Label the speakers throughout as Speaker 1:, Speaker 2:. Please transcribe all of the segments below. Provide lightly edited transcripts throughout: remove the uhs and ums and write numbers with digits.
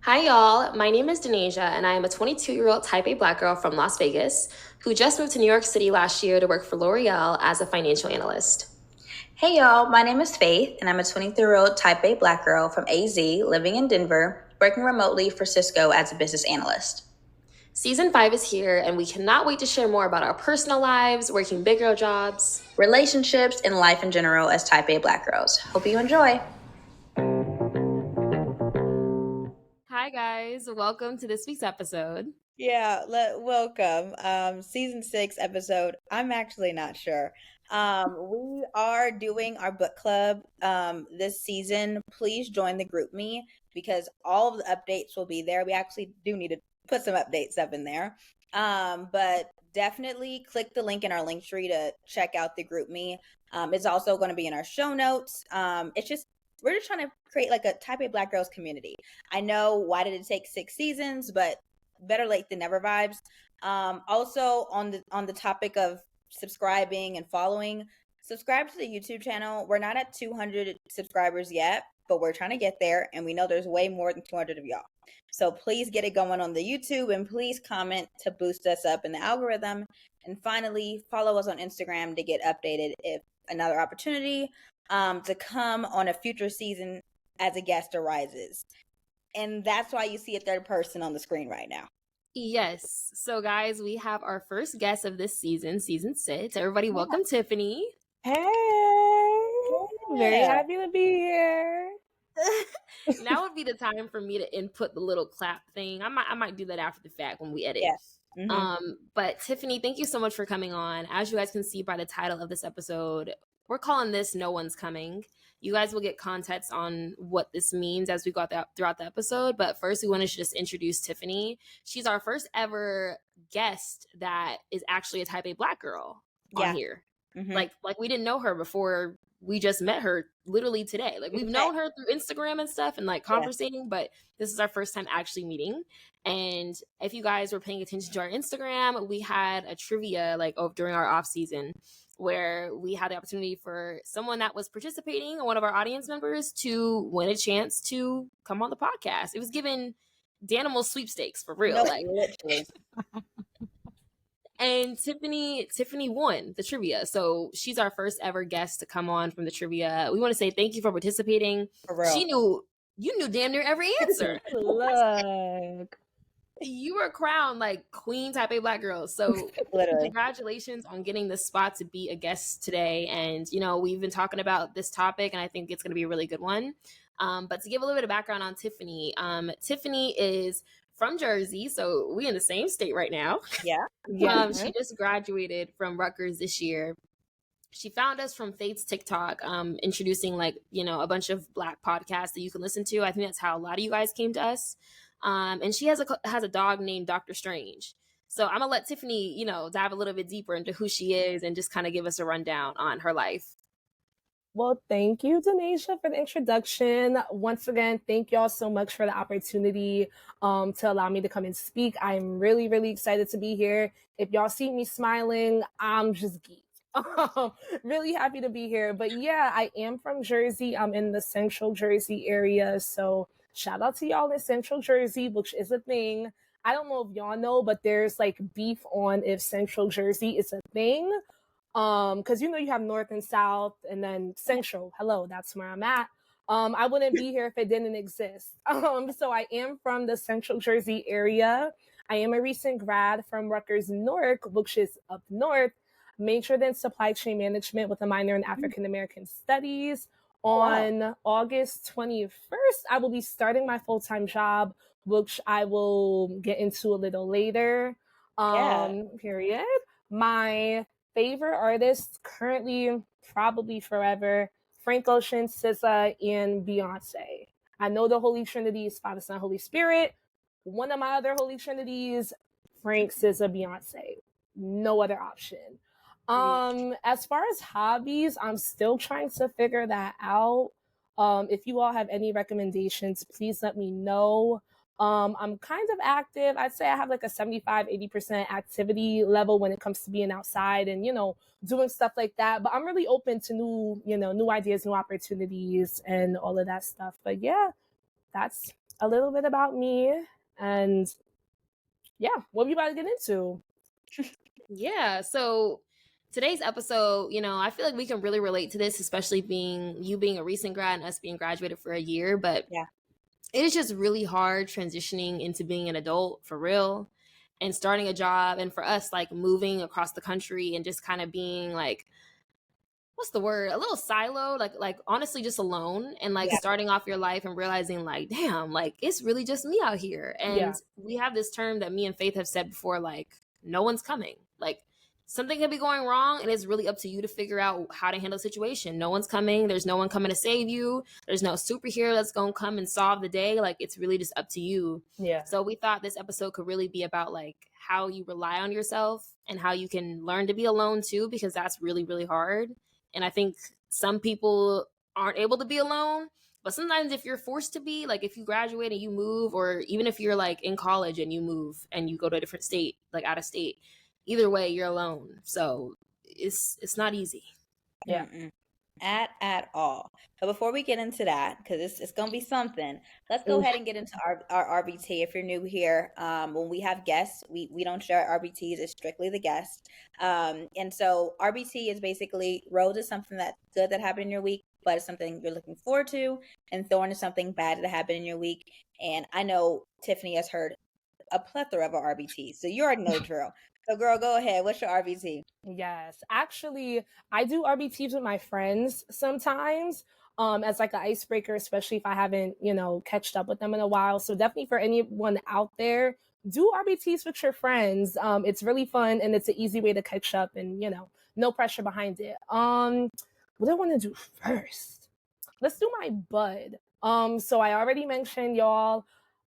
Speaker 1: Hi, y'all. My name is Denasia, and I am a 22-year-old Type A Black girl from Las Vegas who just moved to New York City last year to work for L'Oreal as a financial analyst.
Speaker 2: Hey y'all, my name is Faith, and I'm a 23-year-old Type A Black girl from AZ living in Denver, working remotely for Cisco as a business analyst.
Speaker 1: Season 5 is here, and we cannot wait to share more about our personal lives, working big girl jobs,
Speaker 2: relationships, and life in general as Type A Black girls. Hope you enjoy.
Speaker 1: Hi, guys. Welcome to this week's episode.
Speaker 3: Yeah, welcome. Season 6 episode. I'm actually not sure. We are doing our book club this season. Please join the GroupMe because all of the updates will be there. We actually do need to put some updates up in there. But definitely click the link in our link tree to check out the GroupMe. It's also going to be in our show notes. We're just trying to create like a Type A Black girls community. I know, why did it take 6 seasons, but better late than never vibes. Also on the topic of subscribing and following, subscribe to the YouTube channel. We're not at 200 subscribers yet, but we're trying to get there, and we know there's way more than 200 of y'all. So please get it going on the YouTube, and please comment to boost us up in the algorithm. And finally, follow us on Instagram to get updated if another opportunity to come on a future season as a guest arises. And that's why you see a third person on the screen right now.
Speaker 1: Yes. So, guys, we have our first guest of this season, season 6. Everybody, welcome Tiffany.
Speaker 4: Hey, very happy to be here.
Speaker 1: Now would be the time for me to input the little clap thing. I might do that after the fact when we edit.
Speaker 3: Yes. Mm-hmm.
Speaker 1: But Tiffany, thank you so much for coming on. As you guys can see by the title of this episode, we're calling this No One's Coming. You guys will get context on what this means as we go throughout the episode. But first, we want to just introduce Tiffany. She's our first ever guest that is actually a Type A Black girl on here. Mm-hmm. Like we didn't know her before. We just met her literally today. Like we've known her through Instagram and stuff and like conversating, but this is our first time actually meeting. And if you guys were paying attention to our Instagram, we had a trivia during our off season where we had the opportunity for someone that was participating, one of our audience members, to win a chance to come on the podcast. It was given Danimal sweepstakes for real.
Speaker 3: Literally.
Speaker 1: And Tiffany won the trivia. So she's our first ever guest to come on from the trivia. We want to say thank you for participating. You knew damn near every answer.
Speaker 4: Look.
Speaker 1: You were crowned like Queen Type A Black girl. So congratulations on getting the spot to be a guest today. And, we've been talking about this topic, and I think it's going to be a really good one. But to give a little bit of background on Tiffany, Tiffany is from Jersey, so we in the same state right now.
Speaker 3: Yeah.
Speaker 1: She just graduated from Rutgers this year. She found us from Faith's TikTok, introducing a bunch of Black podcasts that you can listen to. I think that's how a lot of you guys came to us. And she has a dog named Dr. Strange. So I'm gonna let Tiffany, dive a little bit deeper into who she is and just kind of give us a rundown on her life.
Speaker 4: Well, thank you, Denasia, for the introduction. Once again, thank y'all so much for the opportunity to allow me to come and speak. I'm really, really excited to be here. If y'all see me smiling, I'm just geeked. Really happy to be here. But yeah, I am from Jersey. I'm in the Central Jersey area. So shout out to y'all in Central Jersey, which is a thing. I don't know if y'all know, but there's beef on if Central Jersey is a thing. Because you have North and South and then Central. Hello, that's where I'm at. I wouldn't be here if it didn't exist. So I am from the Central Jersey area. I am a recent grad from Rutgers, Newark, which is up north. Majored in supply chain management with a minor in African American studies. On August 21st, I will be starting my full-time job, which I will get into a little later. Period. My favorite artists currently, probably forever, Frank Ocean, SZA, and Beyonce. I know the Holy Trinity is Father, Son, Holy Spirit. One of my other Holy Trinities, Frank, SZA, Beyonce. No other option. As far as hobbies, I'm still trying to figure that out. If you all have any recommendations, please let me know. I'm kind of active. I'd say I have a 75-80% activity level when it comes to being outside and, doing stuff like that. But I'm really open to new ideas, new opportunities and all of that stuff. But yeah, that's a little bit about me. And yeah, what we about to get into?
Speaker 1: Yeah, so today's episode, I feel like we can really relate to this, especially being a recent grad and us being graduated for a year. But
Speaker 3: Yeah.
Speaker 1: it is just really hard transitioning into being an adult for real and starting a job. And for us, like moving across the country and just kind of being like, what's the word? A little siloed, like honestly just alone, and like starting off your life and realizing like, damn, like it's really just me out here. And we have this term that me and Faith have said before, like, no one's coming. Like something could be going wrong and it's really up to you to figure out how to handle the situation. No one's coming. There's no one coming to save you. There's no superhero that's going to come and solve the day. Like it's really just up to you.
Speaker 4: Yeah.
Speaker 1: So we thought this episode could really be about like how you rely on yourself and how you can learn to be alone too, because that's really, really hard. And I think some people aren't able to be alone, but sometimes if you're forced to be, like if you graduate and you move, or even if you're like in college and you move and you go to a different state, like out of state, either way, you're alone. So it's not easy.
Speaker 4: Yeah.
Speaker 3: At all. But before we get into that, because it's going to be something, let's go ahead and get into our RBT. If you're new here, when we have guests, we don't share RBTs. It's strictly the guest. And so RBT is basically, Rose is something that's good that happened in your week, but it's something you're looking forward to. And Thorn is something bad that happened in your week. And I know Tiffany has heard a plethora of our RBTs, so you already know the drill. So girl, go ahead. What's your RBT?
Speaker 4: Yes. Actually, I do RBTs with my friends sometimes as like an icebreaker, especially if I haven't, catched up with them in a while. So definitely for anyone out there, do RBTs with your friends. It's really fun and it's an easy way to catch up and, no pressure behind it. What I want to do first? Let's do my bud. So I already mentioned, y'all,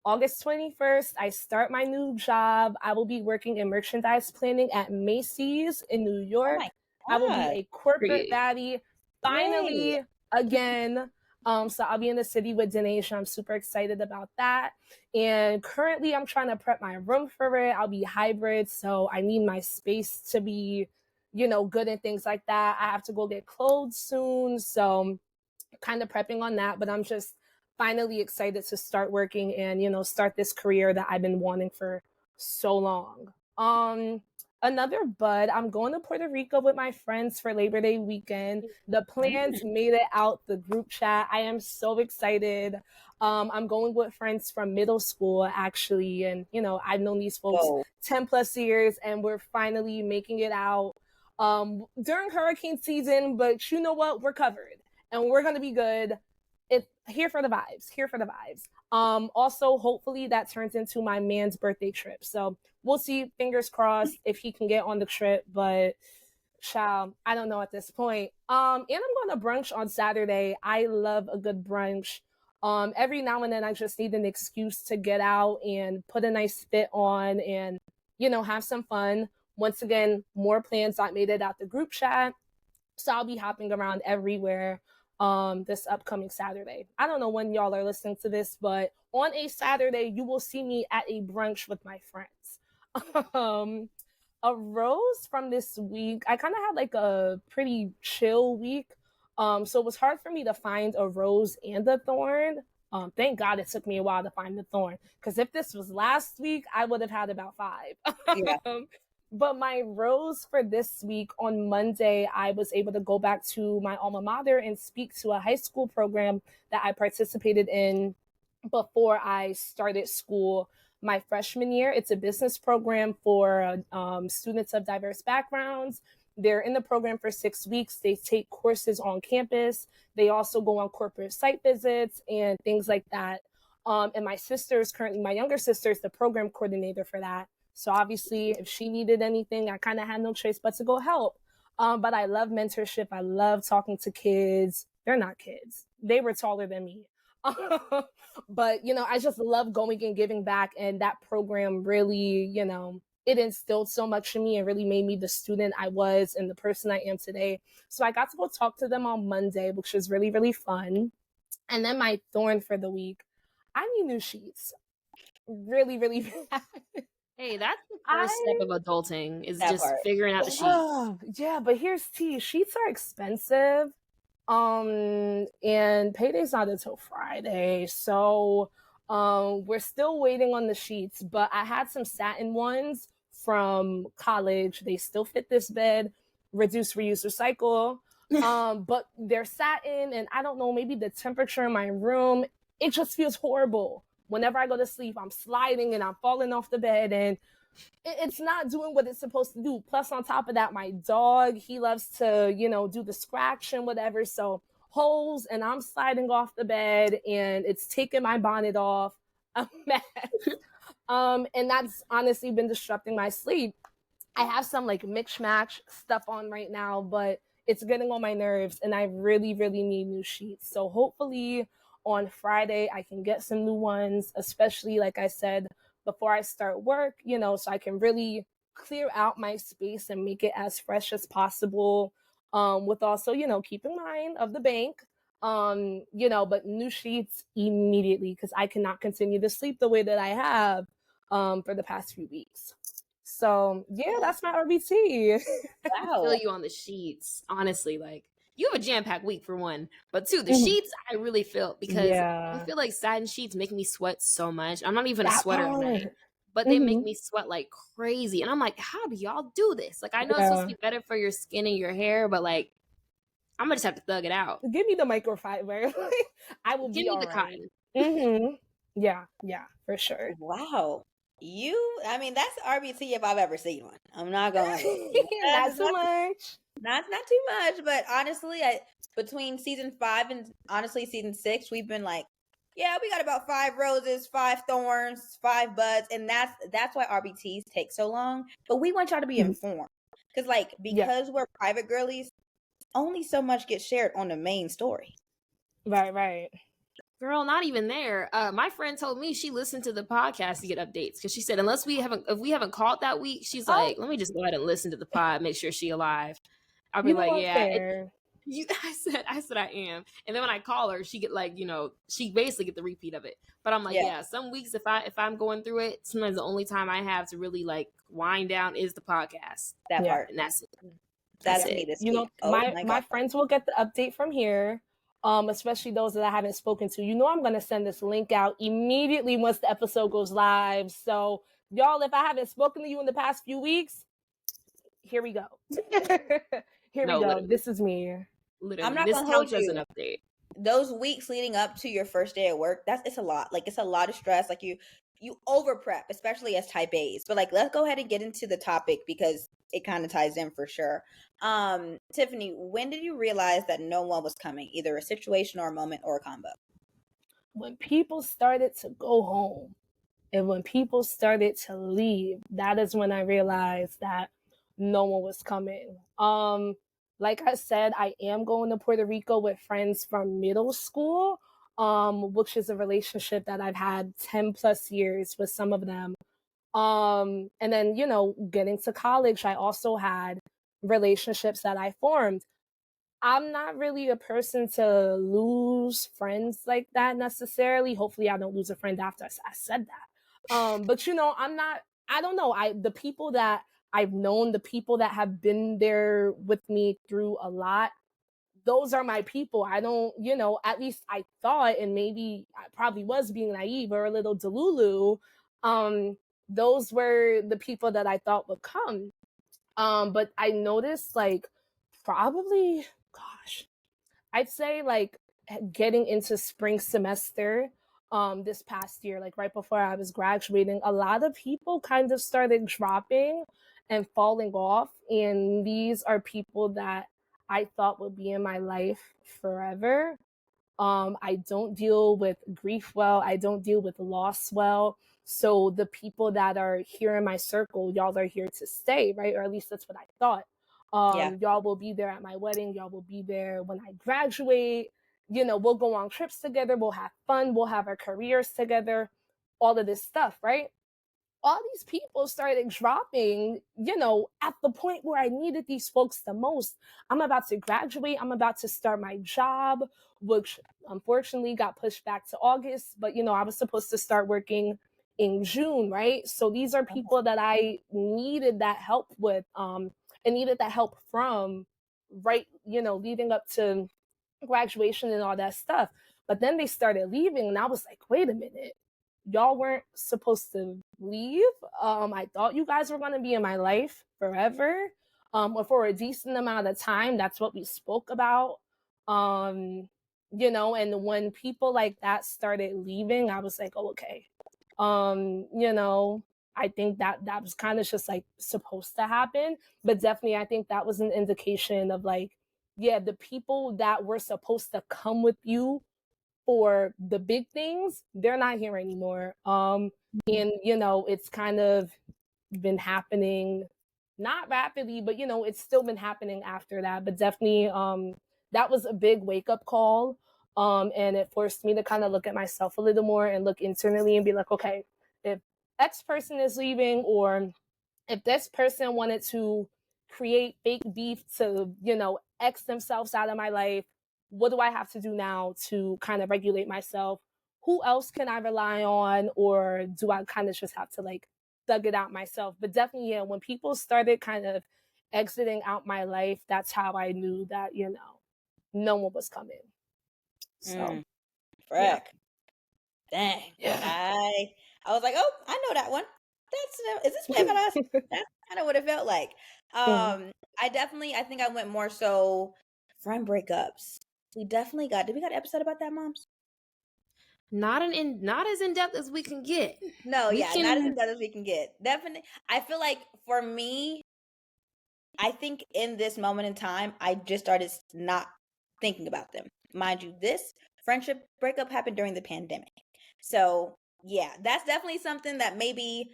Speaker 4: August 21st, I start my new job. I will be working in merchandise planning at Macy's in New York. I will be a corporate baddie finally again. So I'll be in the city with Denasia. I'm super excited about that. And currently I'm trying to prep my room for it. I'll be hybrid, so I need my space to be, good and things like that. I have to go get clothes soon, so kind of prepping on that, but I'm just finally excited to start working and start this career that I've been wanting for so long. Another bud, I'm going to Puerto Rico with my friends for Labor Day weekend. The plans made it out the group chat. I am so excited. I'm going with friends from middle school actually, and I've known these folks 10 plus years, and we're finally making it out during hurricane season, but you know what, we're covered and we're gonna be good. It's here for the vibes. Also, hopefully that turns into my man's birthday trip. So we'll see, fingers crossed, if he can get on the trip, but child, I don't know at this point. And I'm going to brunch on Saturday. I love a good brunch. Every now and then I just need an excuse to get out and put a nice fit on and, have some fun. Once again, more plans that made it out the group chat. So I'll be hopping around everywhere this upcoming Saturday. I don't know when y'all are listening to this, but on a Saturday, you will see me at a brunch with my friends. A rose from this week, I kind of had like a pretty chill week. So it was hard for me to find a rose and a thorn. Thank God it took me a while to find the thorn, because if this was last week, I would have had about 5.
Speaker 3: Yeah.
Speaker 4: But my rose for this week, on Monday, I was able to go back to my alma mater and speak to a high school program that I participated in before I started school my freshman year. It's a business program for students of diverse backgrounds. They're in the program for 6 weeks. They take courses on campus. They also go on corporate site visits and things like that. And my younger sister is the program coordinator for that. So obviously, if she needed anything, I kind of had no choice but to go help. But I love mentorship. I love talking to kids. They're not kids. They were taller than me. But, I just love going and giving back. And that program really, it instilled so much in me and really made me the student I was and the person I am today. So I got to go talk to them on Monday, which was really, really fun. And then my thorn for the week, I need new sheets. Really, really bad.
Speaker 1: Hey, that's the first step of adulting, is just figuring out the sheets.
Speaker 4: Yeah, but here's tea. Sheets are expensive. And payday's not until Friday. So We're still waiting on the sheets, but I had some satin ones from college. They still fit this bed, reduce, reuse, recycle. But they're satin, and I don't know, maybe the temperature in my room, it just feels horrible. Whenever I go to sleep, I'm sliding and I'm falling off the bed, and it's not doing what it's supposed to do. Plus, on top of that, my dog, he loves to, do the scratch and whatever. So holes, and I'm sliding off the bed, and it's taking my bonnet off. A mess. And that's honestly been disrupting my sleep. I have some like mix match stuff on right now, but it's getting on my nerves, and I really, really need new sheets. So hopefully on Friday I can get some new ones, especially like I said, before I start work, so I can really clear out my space and make it as fresh as possible. With also, keep in mind of the bank, but new sheets immediately, because I cannot continue to sleep the way that I have for the past few weeks. So yeah, that's my RBT.
Speaker 1: I feel you on the sheets, honestly. Like, you have a jam-packed week for one, but two, the
Speaker 4: Mhm.
Speaker 1: sheets I really feel, because
Speaker 4: Yeah.
Speaker 1: I feel like satin sheets make me sweat so much. I'm not even a
Speaker 4: That
Speaker 1: sweater at night,
Speaker 4: part.
Speaker 1: but they make
Speaker 4: Mhm.
Speaker 1: me sweat like crazy. And I'm like, how do y'all do this? Like, I know it's supposed to
Speaker 4: Yeah.
Speaker 1: be better for your skin and your hair, but like, I'm gonna just have to thug it out.
Speaker 4: Give me the microfiber. I will
Speaker 1: Give
Speaker 4: be
Speaker 1: me
Speaker 4: all
Speaker 1: the
Speaker 4: right.
Speaker 1: cotton.
Speaker 4: Yeah, for sure.
Speaker 3: Wow. I mean, that's RBT if I've ever seen one. I'm not going
Speaker 4: Not too much.
Speaker 3: not too much, but honestly, between season 5 and honestly season 6, we've been like, yeah, we got about 5 roses, 5 thorns, 5 buds, and that's why RBTs take so long. But we want y'all to be
Speaker 4: Mhm.
Speaker 3: informed,
Speaker 4: Yeah.
Speaker 3: because we're private girlies, only so much gets shared on the main story.
Speaker 4: Right.
Speaker 1: Girl, not even there. My friend told me she listened to the podcast to get updates, because she said if we haven't called that week, she's like, let me just go ahead and listen to the pod, make sure she alive. I'll be
Speaker 4: You know
Speaker 1: like,
Speaker 4: what?
Speaker 1: yeah.
Speaker 4: Fair.
Speaker 1: I said I am, and then when I call her, she get like, she basically get the repeat of it. But I'm like, yeah, some weeks if I'm going through it, sometimes the only time I have to really like wind down is the podcast.
Speaker 3: That
Speaker 4: Yeah.
Speaker 3: part.
Speaker 1: And that's it.
Speaker 3: That's
Speaker 1: it.
Speaker 3: me this
Speaker 4: You know,
Speaker 3: week. Oh
Speaker 4: my
Speaker 3: God.
Speaker 4: friends will get the update from here. Especially those that I haven't spoken to. I'm gonna send this link out immediately once the episode goes live. So y'all, if I haven't spoken to you in the past few weeks, here we go. Here we go.
Speaker 1: Literally.
Speaker 4: This is me.
Speaker 1: Literally,
Speaker 3: I'm not
Speaker 1: this
Speaker 3: gonna hold
Speaker 1: counts as
Speaker 3: you.
Speaker 1: an update.
Speaker 3: Those weeks leading up to your first day at work, it's a lot. Like, it's a lot of stress. Like, you over prep, especially as type A's. But like, let's go ahead and get into the topic, because it kind of ties in for sure. Tiffany, when did you realize that no one was coming, either a situation or a moment or a combo?
Speaker 4: When people started to go home and when people started to leave, that is when I realized that no one was coming. Like I said, I am going to Puerto Rico with friends from middle school, which is a relationship that I've had 10 plus years with some of them. And then, getting to college, I also had relationships that I formed. I'm not really a person to lose friends like that necessarily. Hopefully I don't lose a friend after I said that. But I don't know. The people that I've known, the people that have been there with me through a lot, those are my people. I don't, at least I thought, and maybe I probably was being naive or a little delulu. Those were the people that I thought would come. But I noticed like probably, gosh, I'd say like getting into spring semester this past year, like right before I was graduating, a lot of people kind of started dropping and falling off. And these are people that I thought would be in my life forever. I don't deal with grief well. I don't deal with loss well. So the people that are here in my circle, y'all are here to stay, right? Or at least that's what I thought. Y'all will be there at my wedding. Y'all will be there when I graduate. We'll go on trips together. We'll have fun. We'll have our careers together. All of this stuff, right? All these people started dropping, at the point where I needed these folks the most. I'm about to graduate. I'm about to start my job, which unfortunately got pushed back to August. But, I was supposed to start working in June, right? So these are people that I needed that help with, and needed that help from, right, leading up to graduation and all that stuff. But then they started leaving, and I was like, wait a minute. y'all weren't supposed to leave. I thought you guys were going to be in my life forever, or for a decent amount of time. That's what we spoke about. You know, and when people like that started leaving, I was like, oh, okay. You know, I think that was kind of just like supposed to happen. But definitely, I think that was an indication of like, yeah, the people that were supposed to come with you for the big things, they're not here anymore. And you know, it's kind of been happening, not rapidly, but you know, it's still been happening after that. But definitely, that was a big wake up call. And it forced me to kind of look at myself a little more and look internally and be like, okay, if X person is leaving, or if this person wanted to create fake beef to, you know, X themselves out of my life, what do I have to do now to kind of regulate myself? Who else can I rely on? Or do I kind of just have to like thug it out myself? But definitely, yeah, when people started kind of exiting out my life, that's how I knew that, you know, no one was coming. So,
Speaker 3: Frick. Dang.
Speaker 4: yeah.
Speaker 3: I was like, oh, I know that one. Is this Women Us? That's kind of what it felt like. I think I went more so friend breakups. Did we got an episode about that, moms?
Speaker 1: Not as in depth as we can get.
Speaker 3: No, not as in depth as we can get. Definitely. I feel like for me, I think in this moment in time, I just started not thinking about them. Mind you, this friendship breakup happened during the pandemic. So yeah, that's definitely something that maybe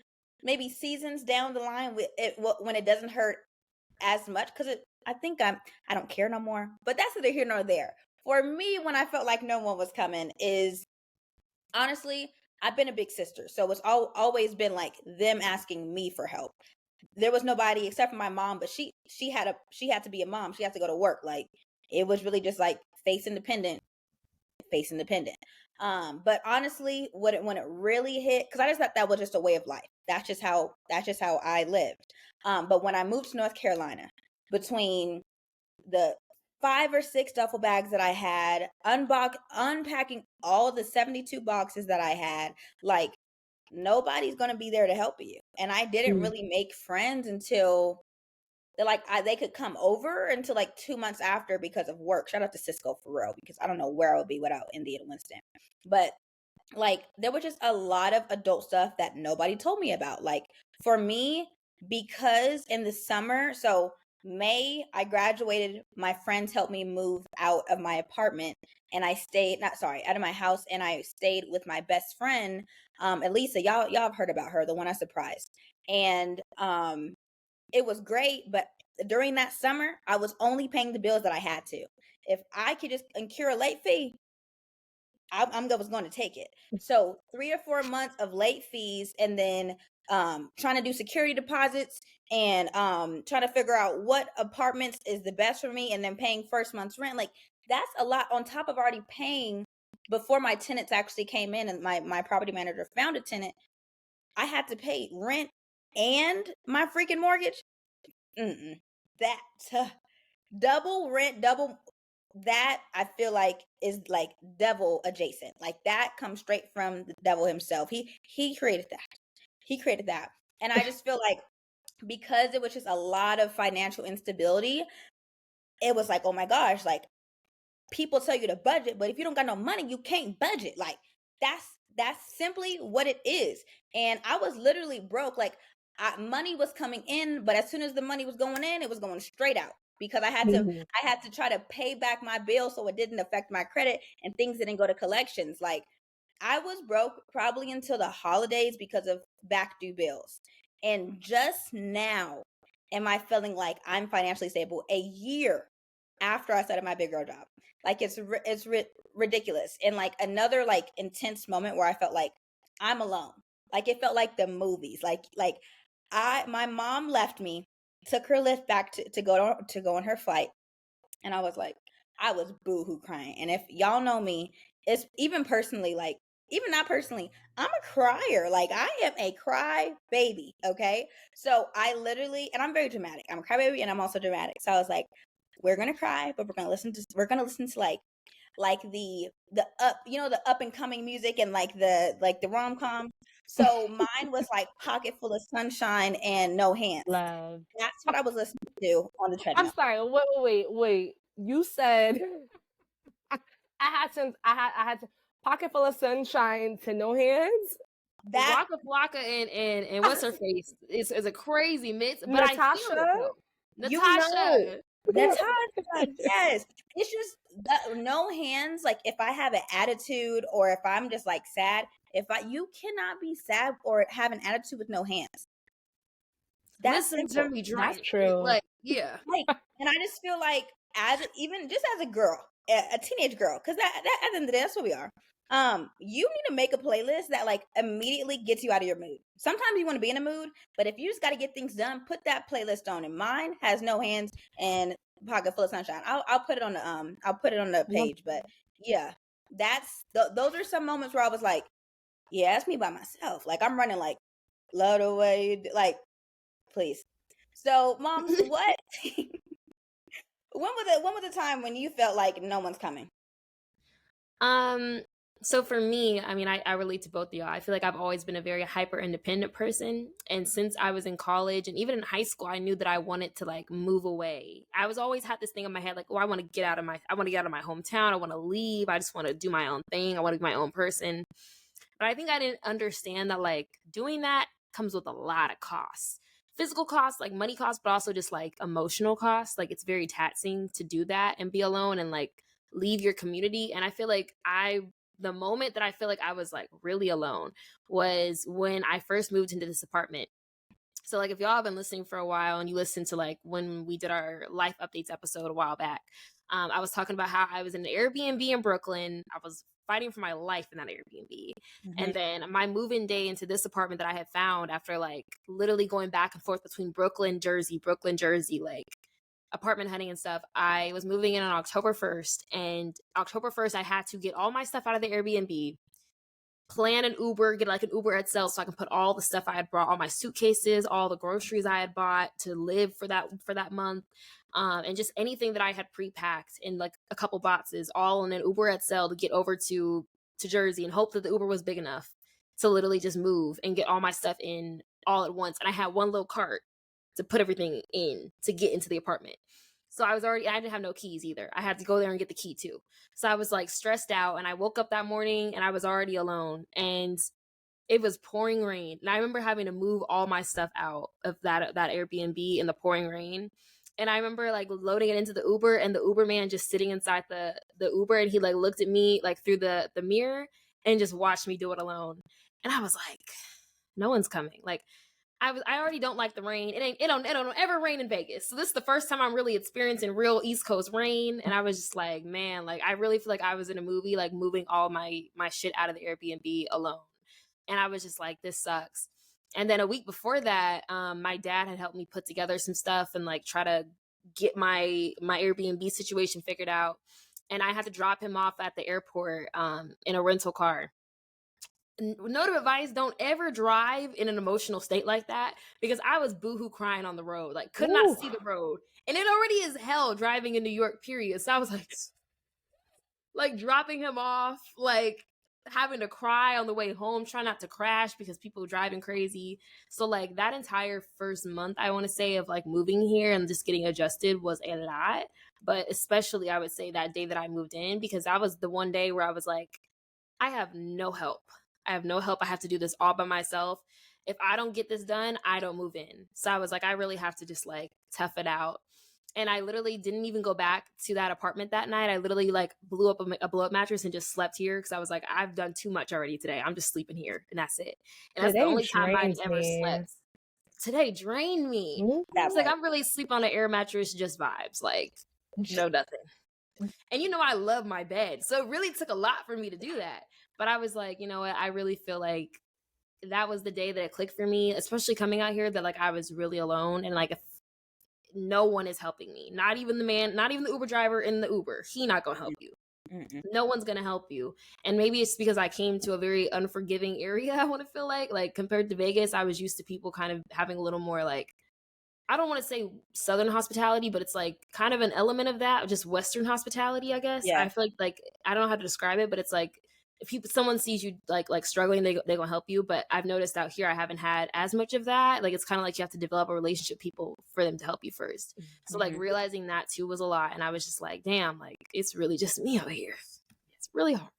Speaker 3: seasons down the line when it doesn't hurt as much, because I think I don't care no more. But that's neither here nor there. For me, when I felt like no one was coming, is honestly, I've been a big sister, so it's always been like them asking me for help. There was nobody except for my mom, but she had to be a mom. She had to go to work. Like, it was really just like face independent. But honestly, when it really hit, because I just thought that was just a way of life. That's just how I lived. But when I moved to North Carolina, between the 5 or 6 duffel bags that I had, unpacking all the 72 boxes that I had, like, nobody's gonna be there to help you. And I didn't really make friends until they could come over until like 2 months after because of work. Shout out to Cisco for real, because I don't know where I would be without Indy and Winston. But like, there was just a lot of adult stuff that nobody told me about. Like, for me, because in the summer, so May, I graduated, my friends helped me move out of my apartment, and I stayed, out of my house, and I stayed with my best friend, Elisa. Y'all have heard about her, the one I surprised. And it was great, but during that summer, I was only paying the bills that I had to. If I could just incur a late fee, I was going to take it. So 3 or 4 months of late fees, and then trying to do security deposits, and trying to figure out what apartments is the best for me, and then paying first month's rent. Like, that's a lot on top of already paying before my tenants actually came in and my property manager found a tenant. I had to pay rent and my freaking mortgage. That double rent, double that, I feel like is like devil adjacent. Like, that comes straight from the devil himself. He created that. And I just feel like, because it was just a lot of financial instability, it was like, oh my gosh, like, people tell you to budget, but if you don't got no money, you can't budget. Like, that's simply what it is. And I was literally broke. Like, money was coming in, but as soon as the money was going in, it was going straight out, because I had to try to pay back my bill so it didn't affect my credit and things didn't go to collections. Like, I was broke probably until the holidays because of back due bills. And just now am I feeling like I'm financially stable, a year after I started my big girl job. Like, it's ridiculous. And like, another like intense moment where I felt like I'm alone. Like, it felt like the movies. Like my mom left me, took her lift back to go on her flight, and I was like, I was boohoo crying. And if y'all know me, it's even personally, like, even not personally, I'm a crier. Like, I am a cry baby. Okay. So I literally, and I'm very dramatic. I'm a cry baby and I'm also dramatic. So I was like, we're going to cry, but we're going to listen to like like the up, the up and coming music and like the rom-com. So mine was like Pocket Full of Sunshine and No Hands.
Speaker 4: Love.
Speaker 3: That's what I was listening to on the
Speaker 4: I'm
Speaker 3: treadmill.
Speaker 4: sorry. Wait. You said I had to Pocket Full of Sunshine to No Hands.
Speaker 3: That
Speaker 1: Waka Flocka and what's her face is a crazy mix. But I feel it
Speaker 4: Natasha?
Speaker 1: though.
Speaker 3: You
Speaker 1: Natasha.
Speaker 3: Natasha, yes. It's just No Hands. Like if I have an attitude or if I'm just like sad, you cannot be sad or have an attitude with No Hands. That's
Speaker 1: Listen to
Speaker 3: simple.
Speaker 1: me,
Speaker 4: That's
Speaker 1: drink.
Speaker 4: true.
Speaker 1: Like, yeah.
Speaker 3: Like, and I just feel like even just as a girl, a teenage girl, because that at the end of the day, that's what we are. You need to make a playlist that like immediately gets you out of your mood. Sometimes you want to be in a mood, but if you just got to get things done, put that playlist on. And mine has No Hands and Pocket Full of Sunshine. I'll put it on the page. But yeah, those are some moments where I was like, yeah, that's me by myself. Like I'm running like, love the way you like, please. So, moms, what? When was the time when you felt like no one's coming?
Speaker 1: So for me, I mean, I relate to both of y'all. I feel like I've always been a very hyper independent person. And since I was in college and even in high school, I knew that I wanted to like move away. I was always had this thing in my head, like, oh, I want to get out of my hometown. I want to leave. I just want to do my own thing. I want to be my own person. But I think I didn't understand that like doing that comes with a lot of costs. Physical costs, like money costs, but also just like emotional costs. Like it's very taxing to do that and be alone and like leave your community. And I feel like the moment that I feel like I was like really alone was when I first moved into this apartment. So like if y'all have been listening for a while and you listened to like when we did our life updates episode a while back, I was talking about how I was in an Airbnb in Brooklyn. I was fighting for my life in that Airbnb. Mm-hmm. And then my move-in day into this apartment that I had found after like literally going back and forth between Brooklyn, Jersey, like apartment hunting and stuff. I was moving in on October 1st, and October 1st, I had to get all my stuff out of the Airbnb, plan an Uber, get like an Uber itself so I can put all the stuff I had brought, all my suitcases, all the groceries I had bought to live for that month, and just anything that I had pre-packed in like a couple boxes, all in an Uber itself to get over to Jersey and hope that the Uber was big enough to literally just move and get all my stuff in all at once. And I had one little cart to put everything in to get into the apartment. So I didn't have no keys either. I had to go there and get the key too. So I was like stressed out, and I woke up that morning and I was already alone and it was pouring rain. And I remember having to move all my stuff out of that Airbnb in the pouring rain. And I remember like loading it into the Uber and the Uber man just sitting inside the Uber, and he like looked at me like through the mirror and just watched me do it alone. And I was like, no one's coming. Like I already don't like the rain. It don't ever rain in Vegas. So this is the first time I'm really experiencing real East Coast rain. And I was just like, man, like I really feel like I was in a movie, like moving all my shit out of the Airbnb alone. And I was just like, this sucks. And then a week before that, my dad had helped me put together some stuff and like try to get my Airbnb situation figured out. And I had to drop him off at the airport in a rental car. Note of advice, don't ever drive in an emotional state like that, because I was boohoo crying on the road, like could not see the road. And it already is hell driving in New York, period. So I was like dropping him off, like having to cry on the way home, trying not to crash because people driving crazy. So like that entire first month, I want to say, of like moving here and just getting adjusted was a lot. But especially I would say that day that I moved in, because that was the one day where I was like, I have no help. I have to do this all by myself. If I don't get this done, I don't move in. So I was like, I really have to just like tough it out. And I literally didn't even go back to that apartment that night. I literally like blew up a blow up mattress and just slept here, because I was like, I've done too much already today. I'm just sleeping here, and that's it. And that's the only time I've ever slept. Today drained me. It's like I'm really sleep on an air mattress, just vibes, like no nothing. And you know, I love my bed, so it really took a lot for me to do that. But I was like, you know what? I really feel like that was the day that it clicked for me, especially coming out here, that like I was really alone, and like if no one is helping me, not even the Uber driver in the Uber, he not gonna help you. Mm-mm. No one's gonna help you. And maybe it's because I came to a very unforgiving area. I want to feel like compared to Vegas, I was used to people kind of having a little more like I don't want to say Southern hospitality, but it's like kind of an element of that, just Western hospitality, I guess.
Speaker 3: Yeah.
Speaker 1: I feel like I don't know how to describe it, but it's like if someone sees you like struggling, they gonna help you. But I've noticed out here I haven't had as much of that. Like it's kind of like you have to develop a relationship with people for them to help you first. So like realizing that too was a lot, and I was just like, damn, like it's really just me out here. It's really hard.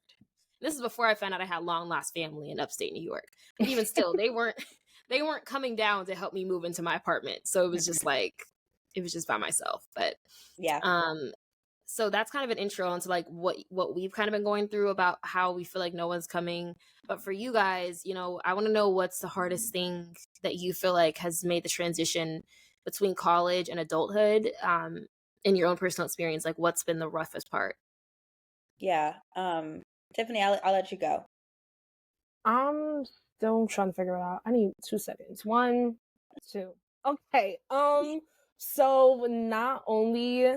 Speaker 1: This is before I found out I had long lost family in upstate New York. But even still, they weren't coming down to help me move into my apartment. So it was just like it was just by myself. But
Speaker 3: Yeah.
Speaker 1: so that's kind of an intro into like what we've kind of been going through about how we feel like no one's coming. But for you guys, you know, I want to know what's the hardest thing that you feel like has made the transition between college and adulthood, in your own personal experience. Like what's been the roughest part?
Speaker 3: Yeah. Tiffany, I'll let you go.
Speaker 4: I'm still trying to figure it out. I need 2 seconds. 1, 2. Okay. So not only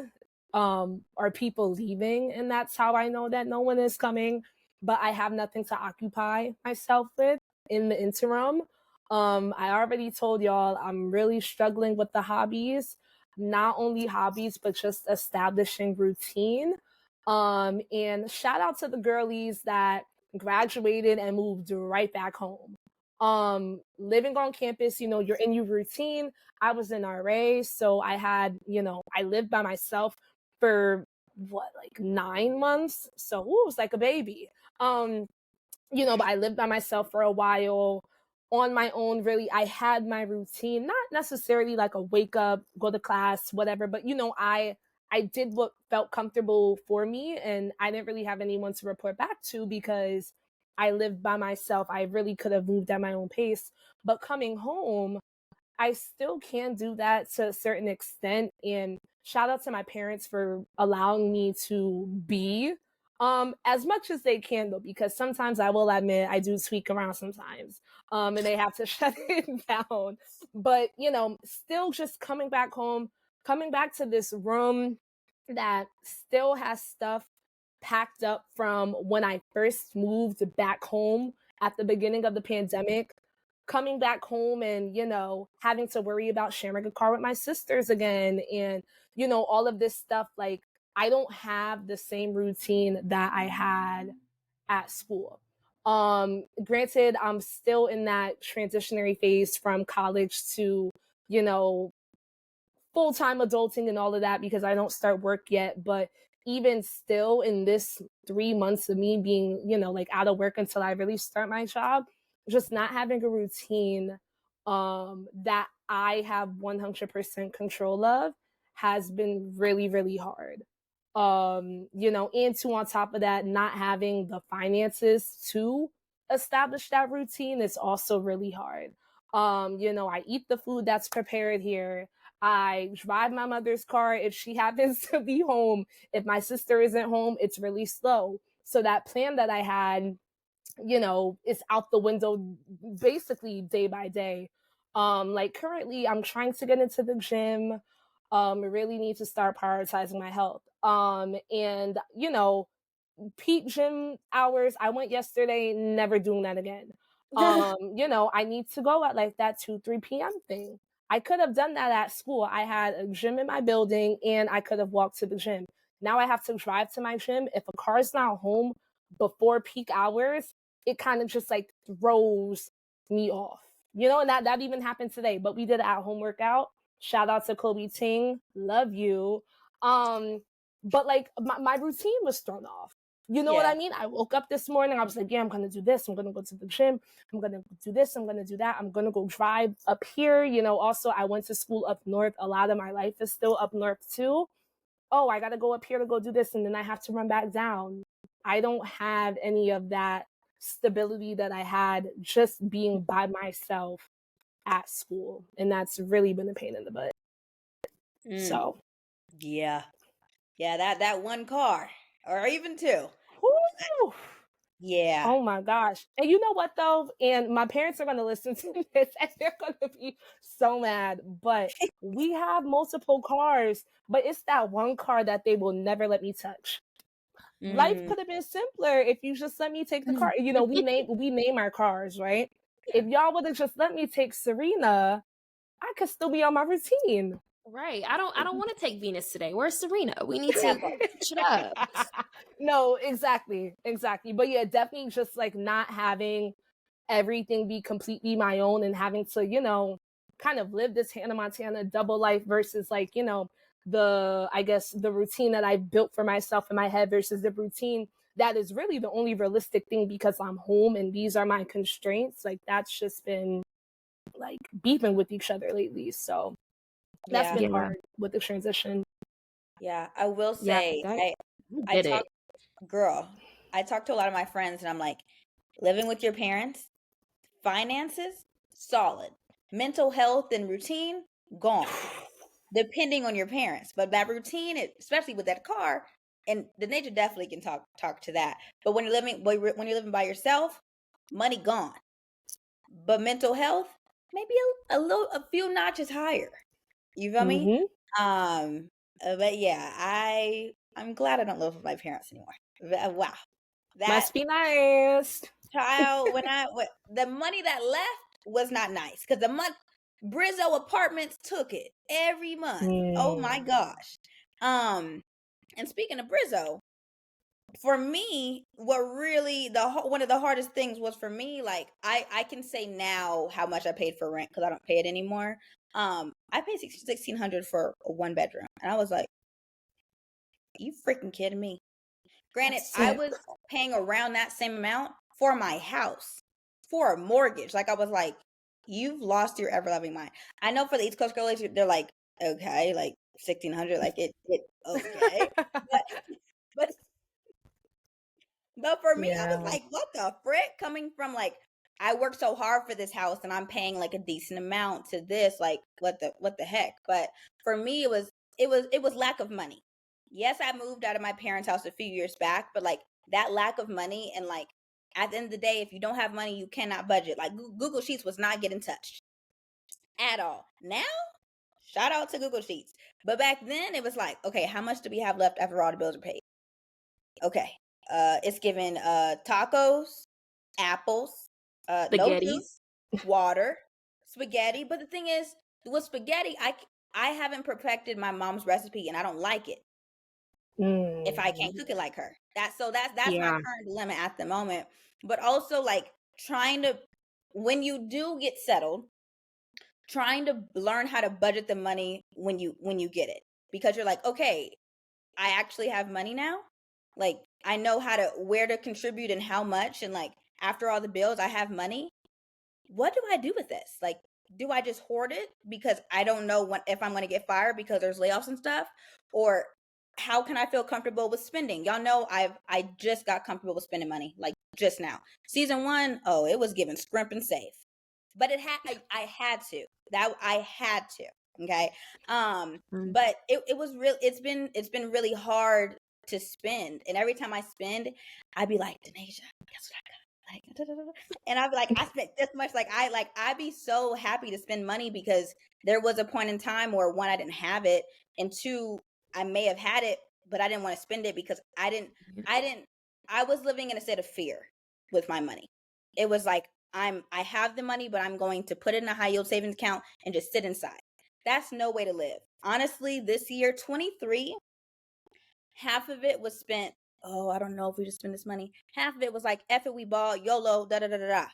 Speaker 4: are people leaving, and that's how I know that no one is coming, but I have nothing to occupy myself with in the interim. I already told y'all I'm really struggling with the hobbies. Not only hobbies, but just establishing routine. And shout out to the girlies that graduated and moved right back home. Living on campus, you know, you're in your routine. I was in RA, so I had, you know, I lived by myself for like 9 months. So it was like a baby. You know, but I lived by myself for a while on my own. Really, I had my routine, not necessarily like a wake up, go to class, whatever, but you know, I did what felt comfortable for me, and I didn't really have anyone to report back to because I lived by myself. I really could have moved at my own pace. But coming home, I still can do that to a certain extent. And shout out to my parents for allowing me to be as much as they can, though, because sometimes I will admit I do tweak around sometimes. And they have to shut it down. But, you know, still just coming back home, coming back to this room that still has stuff packed up from when I first moved back home at the beginning of the pandemic, coming back home and, you know, having to worry about sharing a car with my sisters again. And, you know, all of this stuff, like, I don't have the same routine that I had at school. Granted, I'm still in that transitionary phase from college to, you know, full-time adulting and all of that because I don't start work yet. But even still, in this 3 months of me being, you know, like out of work until I really start my job, just not having a routine that I have 100% control of has been really, really hard. You know, and to on top of that, not having the finances to establish that routine is also really hard. You know, I eat the food that's prepared here. I drive my mother's car if she happens to be home. If my sister isn't home, it's really slow. So that plan that I had, you know, is out the window basically day by day. Like currently I'm trying to get into the gym. Really need to start prioritizing my health. And you know, peak gym hours, I went yesterday, never doing that again. You know, I need to go at like that 2-3 p.m. thing. I could have done that at school. I had a gym in my building and I could have walked to the gym. Now I have to drive to my gym. If a car's not home before peak hours, it kind of just like throws me off. You know, and that even happened today, but we did an at-home workout. Shout out to Kobe Ting. Love you. But like my routine was thrown off. You know what I mean? I woke up this morning. I was like, yeah, I'm going to do this. I'm going to go to the gym. I'm going to do this. I'm going to do that. I'm going to go drive up here. You know, also, I went to school up north. A lot of my life is still up north, too. Oh, I got to go up here to go do this. And then I have to run back down. I don't have any of that stability that I had just being by myself at school. And that's really been a pain in the butt. So.
Speaker 3: Yeah. Yeah, that one car. Or even 2.
Speaker 4: Woo!
Speaker 3: Yeah.
Speaker 4: Oh my gosh. And you know what though? And my parents are going to listen to this and they're going to be so mad. But we have multiple cars, but it's that one car that they will never let me touch. Life could have been simpler if you just let me take the car. You know, we name our cars, right? If y'all would have just let me take Serena, I could still be on my routine.
Speaker 1: Right. I don't want to take Venus today. Where's Serena? We need to
Speaker 3: That part.
Speaker 1: switch it up.
Speaker 4: No, exactly. But yeah, definitely just like not having everything be completely my own and having to, kind of live this Hannah Montana double life versus like, I guess the routine that I built for myself in my head versus the routine that is really the only realistic thing because I'm home and these are my constraints. Like that's just been like beefing with each other lately. So that's
Speaker 3: Yeah.
Speaker 4: been hard with the transition.
Speaker 3: Yeah. I will
Speaker 1: Yeah,
Speaker 3: say,
Speaker 1: you
Speaker 3: I
Speaker 1: did
Speaker 3: talk,
Speaker 1: it.
Speaker 3: girl, I talk to a lot of my friends and I'm like, living with your parents, finances, solid. Mental health and routine, gone. Depending on your parents. But that routine, especially with that car, and the nature definitely can talk to that. But when you're living by yourself, money gone. But mental health, maybe a few notches higher. You feel me? But yeah, I'm glad I don't live with my parents anymore. Wow, that
Speaker 4: Must be nice.
Speaker 3: child, the money that left was not nice because the month Brizzo Apartments took it every month. Oh my gosh. And speaking of Brizzo, for me, what really one of the hardest things was for me, like I can say now how much I paid for rent because I don't pay it anymore. I paid $1,600 for a 1 bedroom, and I was like, "You freaking kidding me?" Granted, I was paying around that same amount for my house, for a mortgage. Like I was like, "You've lost your ever loving mind." I know for the East Coast girls, they're like, "Okay, like 1,600, like it okay," but But for me, I was like, what the frick? Coming from like, I worked so hard for this house and I'm paying like a decent amount to this, like what the heck? But for me, it was lack of money. Yes, I moved out of my parents' house a few years back, but like that lack of money and like at the end of the day, if you don't have money, you cannot budget. Like Google Sheets was not getting touched at all. Now, shout out to Google Sheets. But back then it was like, okay, how much do we have left after all the bills are paid? Okay. It's given tacos, apples, no
Speaker 1: Spaghetti.
Speaker 3: juice, water, spaghetti. But the thing is, with spaghetti, I haven't perfected my mom's recipe, and I don't like it if I can't cook it like her. That's my
Speaker 1: Yeah.
Speaker 3: current dilemma at the moment. But also, like trying to, when you do get settled, trying to learn how to budget the money when you get it, because you're like, okay, I actually have money now. Like I know where to contribute and how much, and like after all the bills, I have money. What do I do with this? Like, do I just hoard it because I don't know if I'm going to get fired because there's layoffs and stuff, or how can I feel comfortable with spending? Y'all know I just got comfortable with spending money like just now. Season 1, oh, it was given scrimp and save, but I had to. I had to. Okay. But it was real. It's been really hard to spend, and every time I spend, I'd be like, Denasia, guess what I got? Like, and I'd be like, I spent this much. I'd be so happy to spend money because there was a point in time where one, I didn't have it, and two, I may have had it, but I didn't want to spend it because I was living in a state of fear with my money. It was like, I have the money, but I'm going to put it in a high yield savings account and just sit inside. That's no way to live. Honestly, this year, 23, half of it was spent. Oh, I don't know if we just spend this money. Half of it was like, F it, we ball, YOLO, da da da da da.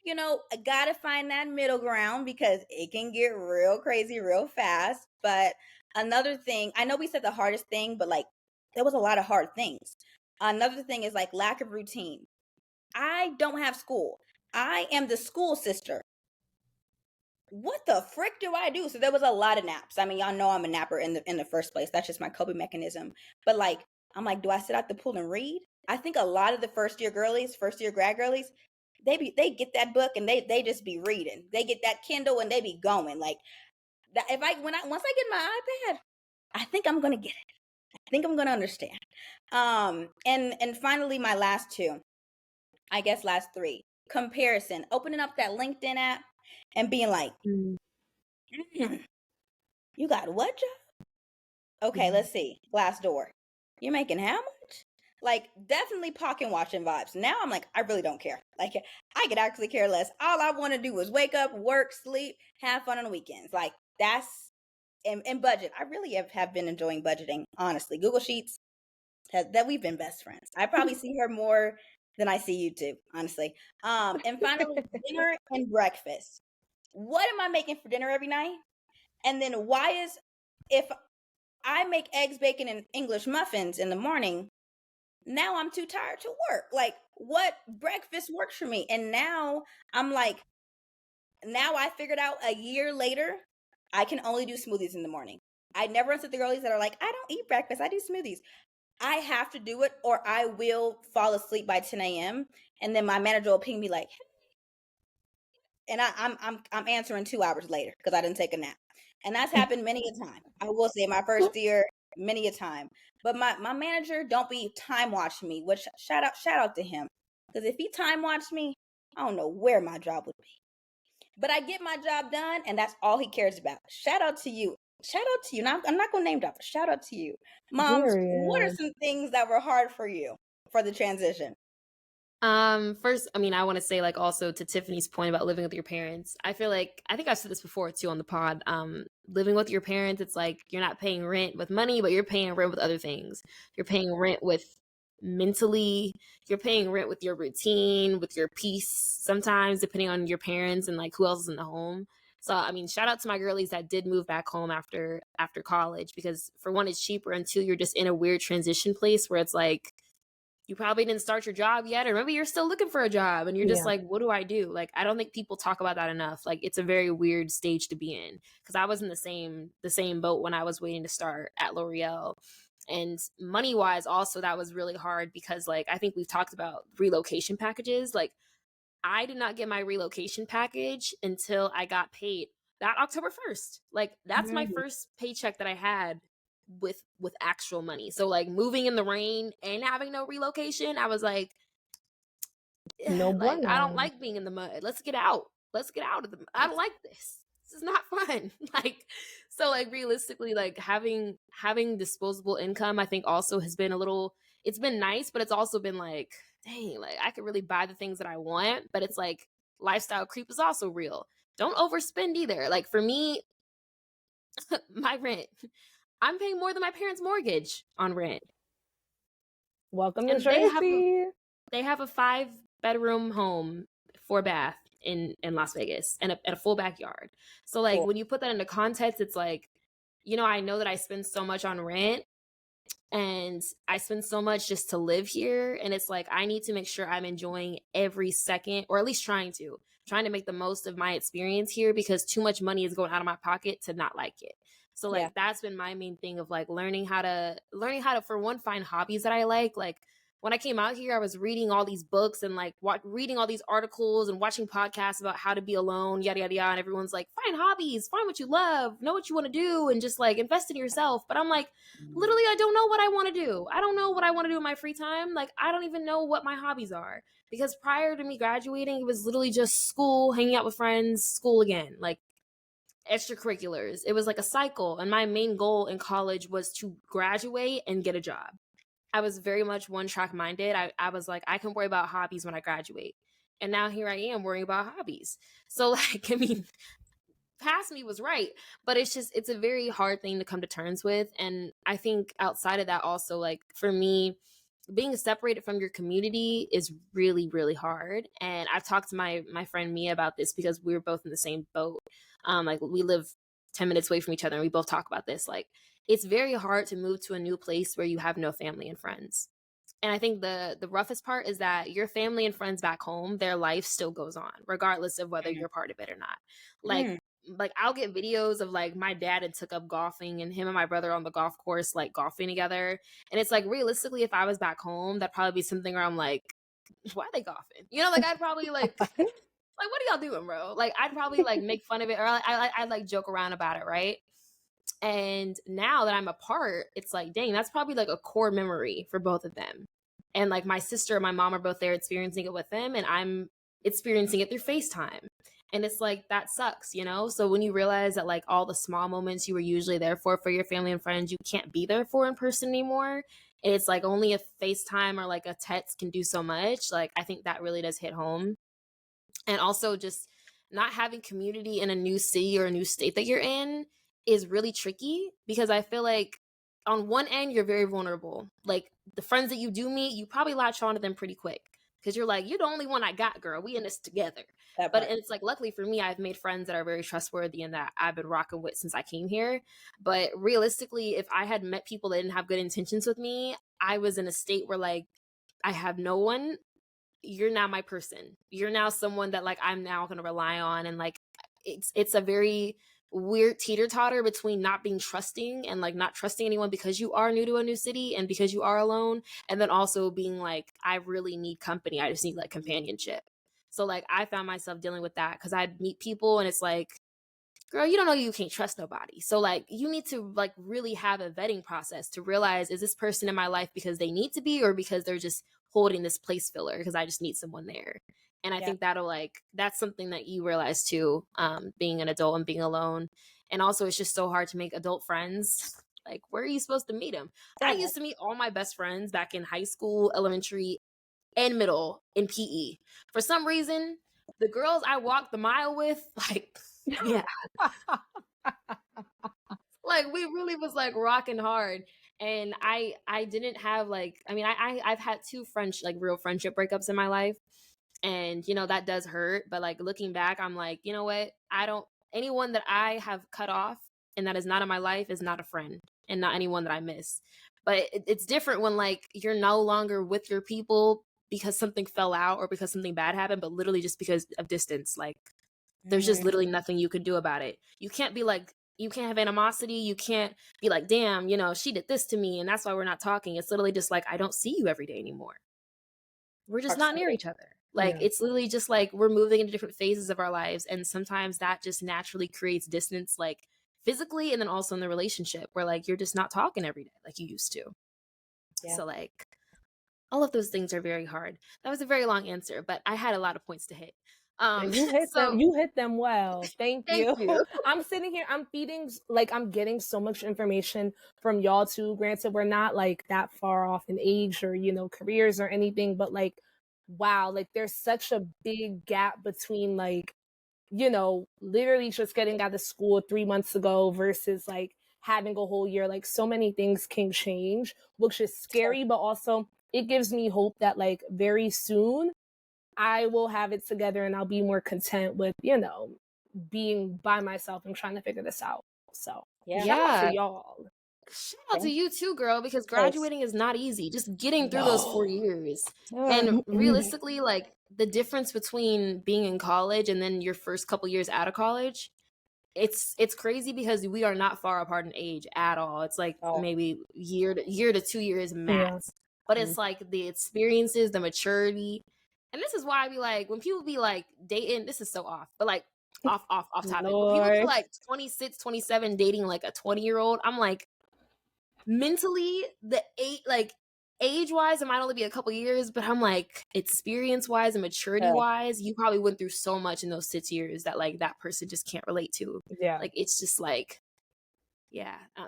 Speaker 3: I gotta find that middle ground because it can get real crazy real fast. But another thing, I know we said the hardest thing, but like there was a lot of hard things. Another thing is like lack of routine. I don't have school. I am the school sister. What the frick do I do? So there was a lot of naps. I mean, y'all know I'm a napper in the first place. That's just my coping mechanism. But like, I'm like, do I sit out the pool and read? I think a lot of the first year grad girlies, they get that book and they just be reading. They get that Kindle and they be going. Like that once I get my iPad, I think I'm gonna get it. I think I'm gonna understand. And finally my last two, I guess last three. Comparison. Opening up that LinkedIn app and being like, you got what job? Okay, let's see. Glassdoor. You're making how much? Like, definitely pocket watching vibes. Now I'm like, I really don't care. Like, I could actually care less. All I want to do is wake up, work, sleep, have fun on the weekends. Like, that's and budget. I really have been enjoying budgeting, honestly. Google Sheets that we've been best friends. I probably see her more than I see you two, honestly. And finally, dinner and breakfast. What am I making for dinner every night? And then why is if I make eggs, bacon, and English muffins in the morning, now I'm too tired to work. Like, what breakfast works for me? And now I'm like, now I figured out a year later, I can only do smoothies in the morning. I never understood the girlies that are like, I don't eat breakfast, I do smoothies. I have to do it or I will fall asleep by 10 a.m. And then my manager will ping me like, and I'm answering 2 hours later because I didn't take a nap. And that's happened many a time. I will say my first year, many a time. But my manager don't be time watching me, which shout out to him. Because if he time watched me, I don't know where my job would be. But I get my job done, and that's all he cares about. Shout out to you. Shout out to you. Now, I'm not going to name drop, but shout out to you. Moms, what are some things that were hard for you for the transition?
Speaker 1: First, I mean, I want to say, like, also to Tiffany's point about living with your parents, I feel like, I think I've said this before too on the pod. Living with your parents, it's like you're not paying rent with money, but you're paying rent with other things. You're paying rent with mentally, you're paying rent with your routine, with your peace, sometimes depending on your parents and like who else is in the home. So, I mean, shout out to my girlies that did move back home after college, because for one, it's cheaper, and two, you're just in a weird transition place where it's like, you probably didn't start your job yet, or maybe you're still looking for a job and you're just like, what do I do? Like, I don't think people talk about that enough. Like, it's a very weird stage to be in, because I was in the same boat when I was waiting to start at L'Oreal. And money wise, also, that was really hard because, like, I think we've talked about relocation packages. Like, I did not get my relocation package until I got paid that October 1st. Like, that's my first paycheck that I had with actual money. So, like, moving in the rain and having no relocation, I was like,
Speaker 4: no,
Speaker 1: like, I don't like being in the mud. Let's get out. Let's get out of the. I don't like this. This is not fun. Like, so, like, realistically, like, having disposable income, I think also has been a little. It's been nice, but it's also been like, dang, like, I could really buy the things that I want, but it's like lifestyle creep is also real. Don't overspend either. Like, for me, my rent, I'm paying more than my parents' mortgage on rent.
Speaker 4: Welcome to Jersey.
Speaker 1: They have a 5-bedroom home, 4-bath in Las Vegas, and a full backyard. So, like, when you put that into context, it's like, you know, I know that I spend so much on rent and I spend so much just to live here. And it's like, I need to make sure I'm enjoying every second, or at least trying to make the most of my experience here, because too much money is going out of my pocket to not like it. So, like, that's been my main thing of, like, learning how to, for one, find hobbies that I like. Like, when I came out here, I was reading all these books and, like, reading all these articles and watching podcasts about how to be alone, yada, yada, yada. And everyone's like, find hobbies, find what you love, know what you want to do, and just, like, invest in yourself. But I'm like, literally, I don't know what I want to do. I don't know what I want to do in my free time. Like, I don't even know what my hobbies are. Because prior to me graduating, it was literally just school, hanging out with friends, school again. Like, extracurriculars. It was like a cycle. And my main goal in college was to graduate and get a job. I was very much one track minded. I was like, I can worry about hobbies when I graduate. And now here I am worrying about hobbies. So, like, I mean, past me was right, but it's a very hard thing to come to terms with. And I think outside of that also, like, for me, being separated from your community is really, really hard. And I've talked to my friend Mia about this because we were both in the same boat. Like, we live 10 minutes away from each other, and we both talk about this. Like, it's very hard to move to a new place where you have no family and friends. And I think the roughest part is that your family and friends back home, their life still goes on, regardless of whether you're part of it or not. Like, I'll get videos of, like, my dad had took up golfing, and him and my brother on the golf course, like, golfing together. And it's like, realistically, if I was back home, that'd probably be something where I'm like, why are they golfing? You know, like, I'd probably, like, like, what are y'all doing, bro? Like, I'd probably, like, make fun of it, or I'd like joke around about it, right? And now that I'm apart, it's like, dang, that's probably like a core memory for both of them. And, like, my sister and my mom are both there experiencing it with them, and I'm experiencing it through FaceTime. And it's like, that sucks, you know? So when you realize that, like, all the small moments you were usually there for your family and friends, you can't be there for in person anymore, And it's like only a FaceTime or like a text can do so much. Like I think that really does hit home. And also just not having community in a new city or a new state that you're in is really tricky, because I feel like on one end you're very vulnerable. Like the friends that you do meet, you probably latch on to them pretty quick because you're like, you're the only one I got, girl. We in this together. But it's like, luckily for me, I've made friends that are very trustworthy and that I've been rocking with since I came here. But realistically, if I had met people that didn't have good intentions with me, I was in a state where like I have no one. You're now my person. You're now someone that like I'm now going to rely on. And like it's a very weird teeter-totter between not being trusting and like not trusting anyone because you are new to a new city and because you are alone, and then also being like, I really need company. I just need like companionship. So like I found myself dealing with that because I'd meet people and it's like, girl, you don't know, you can't trust nobody. So like you need to like really have a vetting process to realize, is this person in my life because they need to be or because they're just holding this place filler because I just need someone there. And I think that'll like, that's something that you realize too, being an adult and being alone. And also it's just so hard to make adult friends. Like, where are you supposed to meet them? I used to meet all my best friends back in high school, elementary, and middle in PE. For some reason, the girls I walked the mile with, like, yeah. Like, we really was like rocking hard. And I didn't have like, I mean, I've had two real friendship breakups in my life. And, you know, that does hurt. But like looking back, I'm like, you know what? Anyone that I have cut off and that is not in my life is not a friend and not anyone that I miss. But it's different when like you're no longer with your people because something fell out or because something bad happened, but literally just because of distance. Like there's just literally nothing you can do about it. You can't be like, you can't have animosity. You can't be like, damn, you know, she did this to me and that's why we're not talking. It's literally just like, I don't see you every day anymore. We're just not near each other. Like it's literally just like we're moving into different phases of our lives. And sometimes that just naturally creates distance, like physically and then also in the relationship where like you're just not talking every day like you used to. So like all of those things are very hard. That was a very long answer, but I had a lot of points to hit.
Speaker 4: You hit them. You hit them well. Thank you.
Speaker 1: you.
Speaker 4: I'm sitting here. I'm feeding. Like I'm getting so much information from y'all too. Granted, we're not like that far off in age or careers or anything, but like, wow, like there's such a big gap between like, literally just getting out of school 3 months ago versus like having a whole year. Like so many things can change, which is scary, but also it gives me hope that like very soon I will have it together and I'll be more content with, being by myself and trying to figure this out. So shout out to y'all.
Speaker 1: Shout out to you too, girl, because graduating is not easy. Just getting through those 4 years. And realistically, like the difference between being in college and then your first couple years out of college, it's crazy because we are not far apart in age at all. It's like maybe year to 2 years max. But it's like the experiences, the maturity. And this is why I be like, when people be like dating, this is so off, but like off topic. When people be like 26, 27 dating like a 20-year-old, I'm like, mentally, age wise, it might only be a couple years, but I'm like, experience wise and maturity wise, you probably went through so much in those 6 years that like that person just can't relate to. Like it's just like,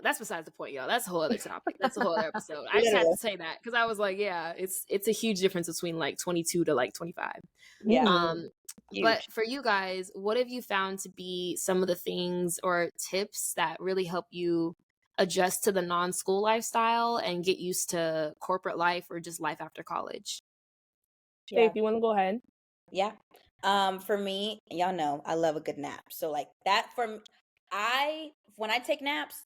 Speaker 1: that's besides the point, y'all. That's a whole other topic. That's a whole other episode. I just had to say that because I was like, it's a huge difference between like 22 to like 25. But for you guys, what have you found to be some of the things or tips that really help you adjust to the non-school lifestyle and get used to corporate life or just life after college?
Speaker 4: If you want to go ahead.
Speaker 3: For me, y'all know I love a good nap. So like that when I take naps,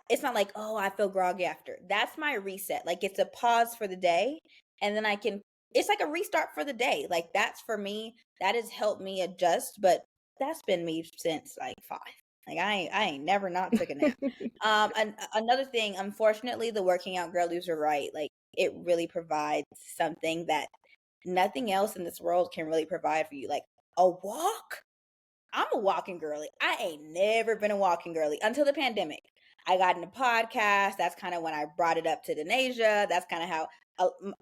Speaker 3: it's not like, oh, I feel groggy after. That's my reset. Like it's a pause for the day and then it's like a restart for the day. Like that's for me, that has helped me adjust, but that's been me since like 5. Like I ain't never not took a nap. Another thing, unfortunately, the working out girlies are right. Like it really provides something that nothing else in this world can really provide for you. Like a walk. I'm a walking girly. I ain't never been a walking girly until the pandemic. I got into podcasts. That's kind of when I brought it up to Denasia. That's kind of how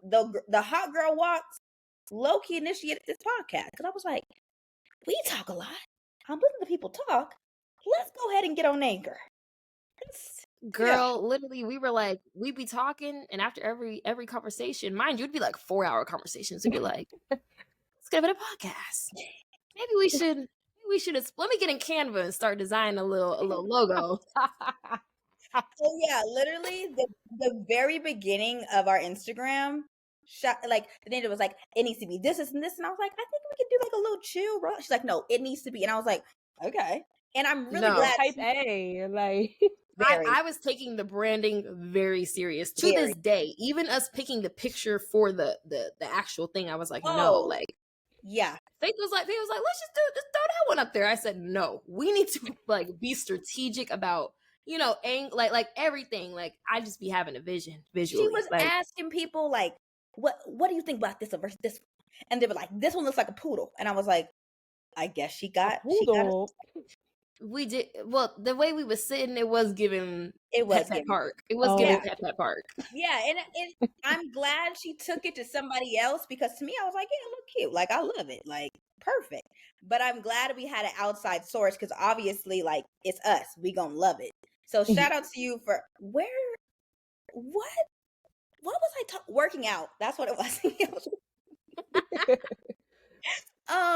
Speaker 3: the hot girl walks low-key initiated this podcast. Because I was like, we talk a lot. I'm listening to people talk. Let's go ahead and get on Anchor.
Speaker 1: Girl, literally, we were like, we'd be talking, and after every conversation, mind you, it'd be like 4-hour conversations. We'd be like, let's give it a podcast. Maybe we should. Let me get in Canva and start designing a little logo.
Speaker 3: So yeah, literally the very beginning of our Instagram, like the ninja was like, it needs to be this and this, and I was like, I think we could do like a little chill, bro. She's like, no, it needs to be, and I was like, okay. And I'm really
Speaker 1: No.
Speaker 3: glad.
Speaker 4: Type A, like
Speaker 1: I was taking the branding very serious to this day. Even us picking the picture for the actual thing, I was like, no, like,
Speaker 3: yeah.
Speaker 1: Faith was like, let's just throw that one up there. I said, no, we need to like be strategic about, you know, like everything. Like, I just be having a vision visually.
Speaker 3: She was
Speaker 1: like,
Speaker 3: asking people like, what do you think about this versus this one? And they were like, this one looks like a poodle, and I was like, I guess she got
Speaker 4: poodle.
Speaker 1: We did well. The way we was sitting, it was giving.
Speaker 3: It was
Speaker 1: Pet Park. It was giving Pet Park.
Speaker 3: Yeah, and I'm glad she took it to somebody else, because to me, I was like, yeah, it look cute. Like, I love it. Like, perfect. But I'm glad we had an outside source, because obviously, like, it's us. We gonna love it. So shout out to you for what was I working out? That's what it was.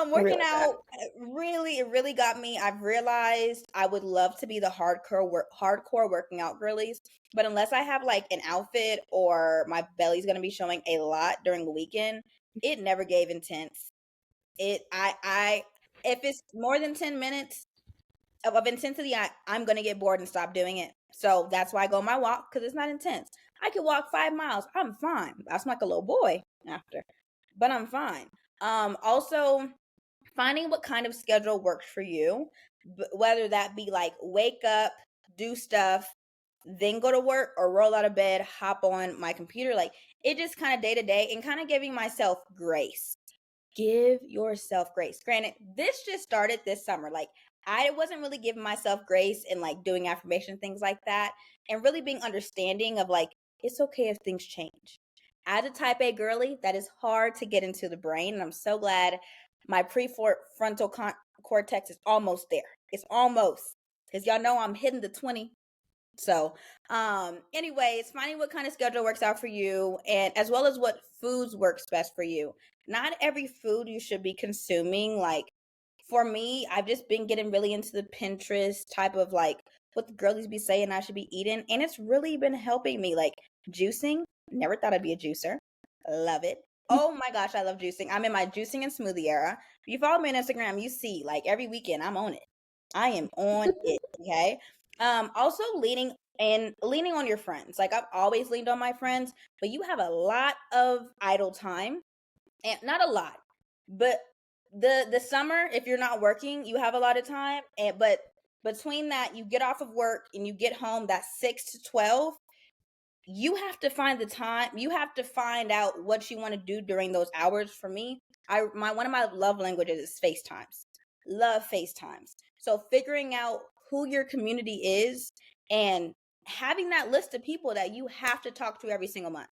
Speaker 3: Working out it really got me. I've realized I would love to be the hardcore working out girlies, but unless I have like an outfit or my belly's gonna be showing a lot during the weekend, it never gave intense. If it's more than 10 minutes of intensity, I'm gonna get bored and stop doing it. So that's why I go on my walk, because it's not intense. I could walk 5 miles. I'm fine. I smell like a little boy after, but I'm fine. Also, finding what kind of schedule works for you, whether that be like wake up, do stuff, then go to work, or roll out of bed, hop on my computer. Like, it just kind of day to day, and kind of giving myself grace. Give yourself grace. Granted, this just started this summer. Like, I wasn't really giving myself grace and like doing affirmation things like that, and really being understanding of like, it's okay if things change. As a type A girly, that is hard to get into the brain, and I'm so glad my prefrontal cortex is almost there. It's almost, because y'all know I'm hitting the 20. So, anyways, finding what kind of schedule works out for you, and as well as what foods works best for you. Not every food you should be consuming. Like, for me, I've just been getting really into the Pinterest type of like what the girlies be saying I should be eating, and it's really been helping me. Like, juicing. Never thought I'd be a juicer. Love it. Oh my gosh, I love juicing. I'm in my juicing and smoothie era. If you follow me on Instagram, you see like every weekend I'm on it. I am on it. Okay. Also leaning on your friends. Like, I've always leaned on my friends, but you have a lot of idle time, and not a lot, but the summer, if you're not working, you have a lot of time, but between that, you get off of work and you get home, that's 6 to 12. You have to find the time. You have to find out what you want to do during those hours. For me, one of my love languages is FaceTimes. Love FaceTimes. So figuring out who your community is and having that list of people that you have to talk to every single month,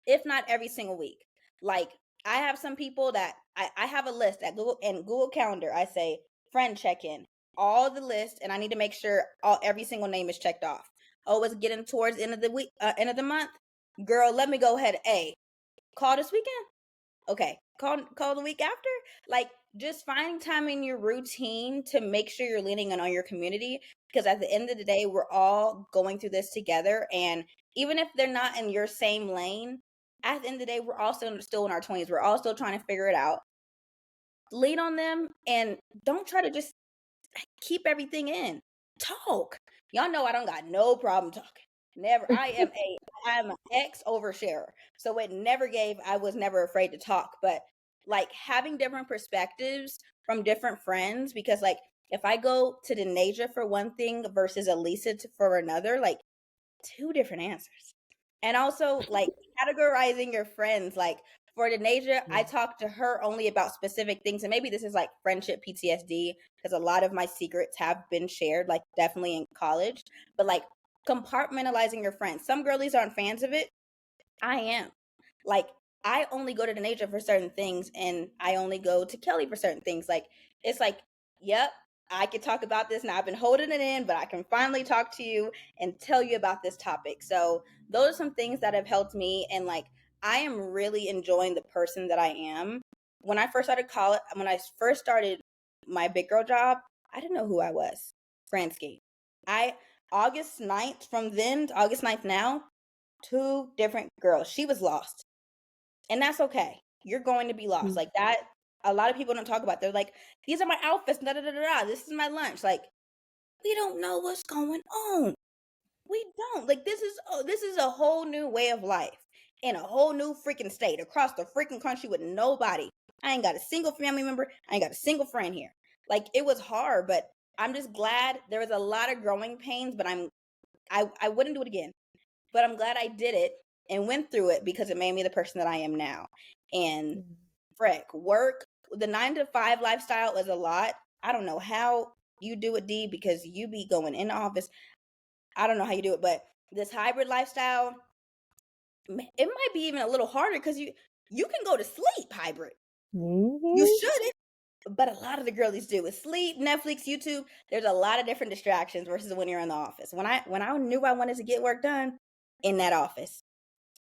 Speaker 3: if not every single week. Like, I have some people that I have a list at Google Calendar. I say friend check-in, all the list, and I need to make sure every single name is checked off. Oh, it's getting towards the end of the week, end of the month. Girl, let me go ahead. Hey, call this weekend. Okay, call the week after. Like, just finding time in your routine to make sure you're leaning on your community, because at the end of the day, we're all going through this together. And even if they're not in your same lane, at the end of the day, we're all still in our 20s. We're all still trying to figure it out. Lean on them, and don't try to just keep everything in. Talk. Y'all know I don't got no problem talking. Never. I'm an ex oversharer. So I was never afraid to talk. But like, having different perspectives from different friends, because like, if I go to Denasia for one thing versus Elisa for another, like, 2 different answers. And also like categorizing your friends. Like, for Denasia, I talk to her only about specific things. And maybe this is like friendship PTSD, because a lot of my secrets have been shared, like definitely in college. But like, compartmentalizing your friends. Some girlies aren't fans of it. I am. Like, I only go to Denasia for certain things, and I only go to Kelly for certain things. Like, it's like, yep, I could talk about this now. I've been holding it in, but I can finally talk to you and tell you about this topic. So those are some things that have helped me. And like, I am really enjoying the person that I am. When I first started college, when I first started my big girl job, I didn't know who I was. Fransky. August 9th, from then to August 9th now, 2 different girls. She was lost. And that's okay. You're going to be lost. Like that, a lot of people don't talk about. They're like, these are my outfits, da da da da. This is my lunch. Like, we don't know what's going on. We don't. Like, this is a whole new way of life in a whole new freaking state across the freaking country with nobody. I ain't got a single family member. I ain't got a single friend here. Like, it was hard, but I'm just glad there was a lot of growing pains, but I wouldn't do it again. But I'm glad I did it and went through it because it made me the person that I am now. And frick, work, the 9 to 5 lifestyle is a lot. I don't know how you do it, D, because you be going in the office. I don't know how you do it, but this hybrid lifestyle, it might be even a little harder because you can go to sleep hybrid. You shouldn't, but a lot of the girlies do. With sleep, Netflix, YouTube, there's a lot of different distractions versus when you're in the office. When I knew I wanted to get work done, in that office,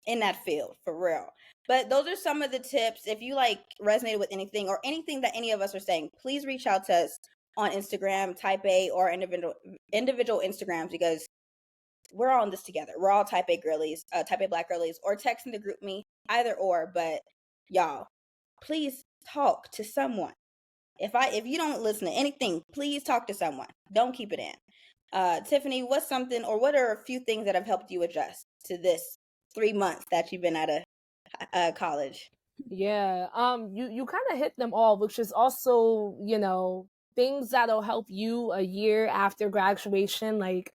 Speaker 3: in that field, for real. But those are some of the tips. If you like resonated with anything or anything that any of us are saying, please reach out to us on Instagram, Type A, or individual Instagrams, because we're all in this together. We're all Type A girlies, Type A Black girlies, or texting the group me, either or. But y'all, please talk to someone. If you don't listen to anything, please talk to someone. Don't keep it in. Tiffany, what's something, or what are a few things that have helped you adjust to this 3 months that you've been out of college?
Speaker 4: Yeah, you kind of hit them all, which is also, things that'll help you a year after graduation. Like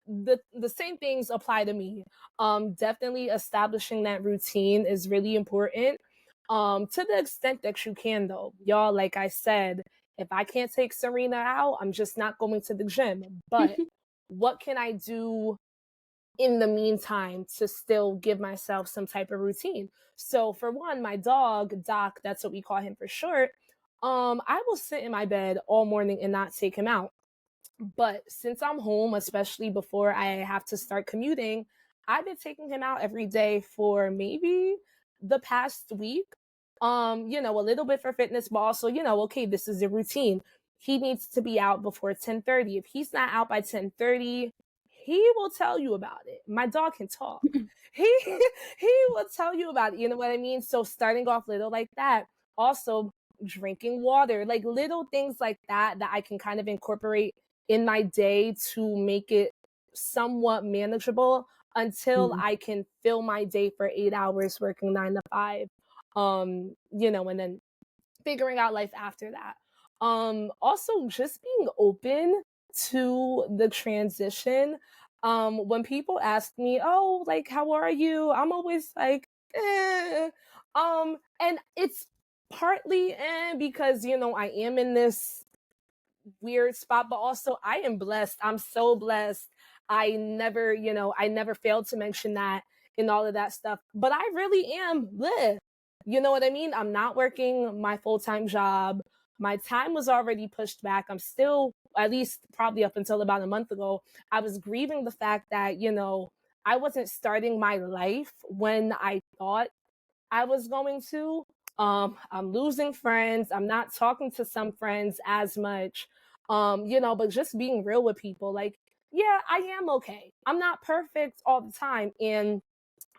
Speaker 4: the same things apply to me. Definitely establishing that routine is really important. To the extent that you can, though, y'all. Like I said, if I can't take Serena out, I'm just not going to the gym. But what can I do in the meantime to still give myself some type of routine? So for one, my dog, Doc, that's what we call him for short, I will sit in my bed all morning and not take him out. But since I'm home, especially before I have to start commuting, I've been taking him out every day for maybe the past week. A little bit for fitness, but also, okay, this is a routine. He needs to be out before 10:30. If he's not out by 10:30, he will tell you about it. My dog can talk. He will tell you about it. You know what I mean? So starting off little like that. Also drinking water, like little things like that I can kind of incorporate in my day to make it somewhat manageable until I can fill my day for 8 hours working 9 to 5. And then figuring out life after that. Also just being open to the transition. When people ask me, oh, like, how are you? I'm always like, eh. And it's partly because, I am in this weird spot, but also I am blessed. I'm so blessed. I never failed to mention that in all of that stuff. But I really am bleh. You know what I mean? I'm not working my full-time job. My time was already pushed back. I'm still, at least probably up until about a month ago, I was grieving the fact that, I wasn't starting my life when I thought I was going to. I'm losing friends. I'm not talking to some friends as much. But just being real with people, like, yeah, I am okay. I'm not perfect all the time. And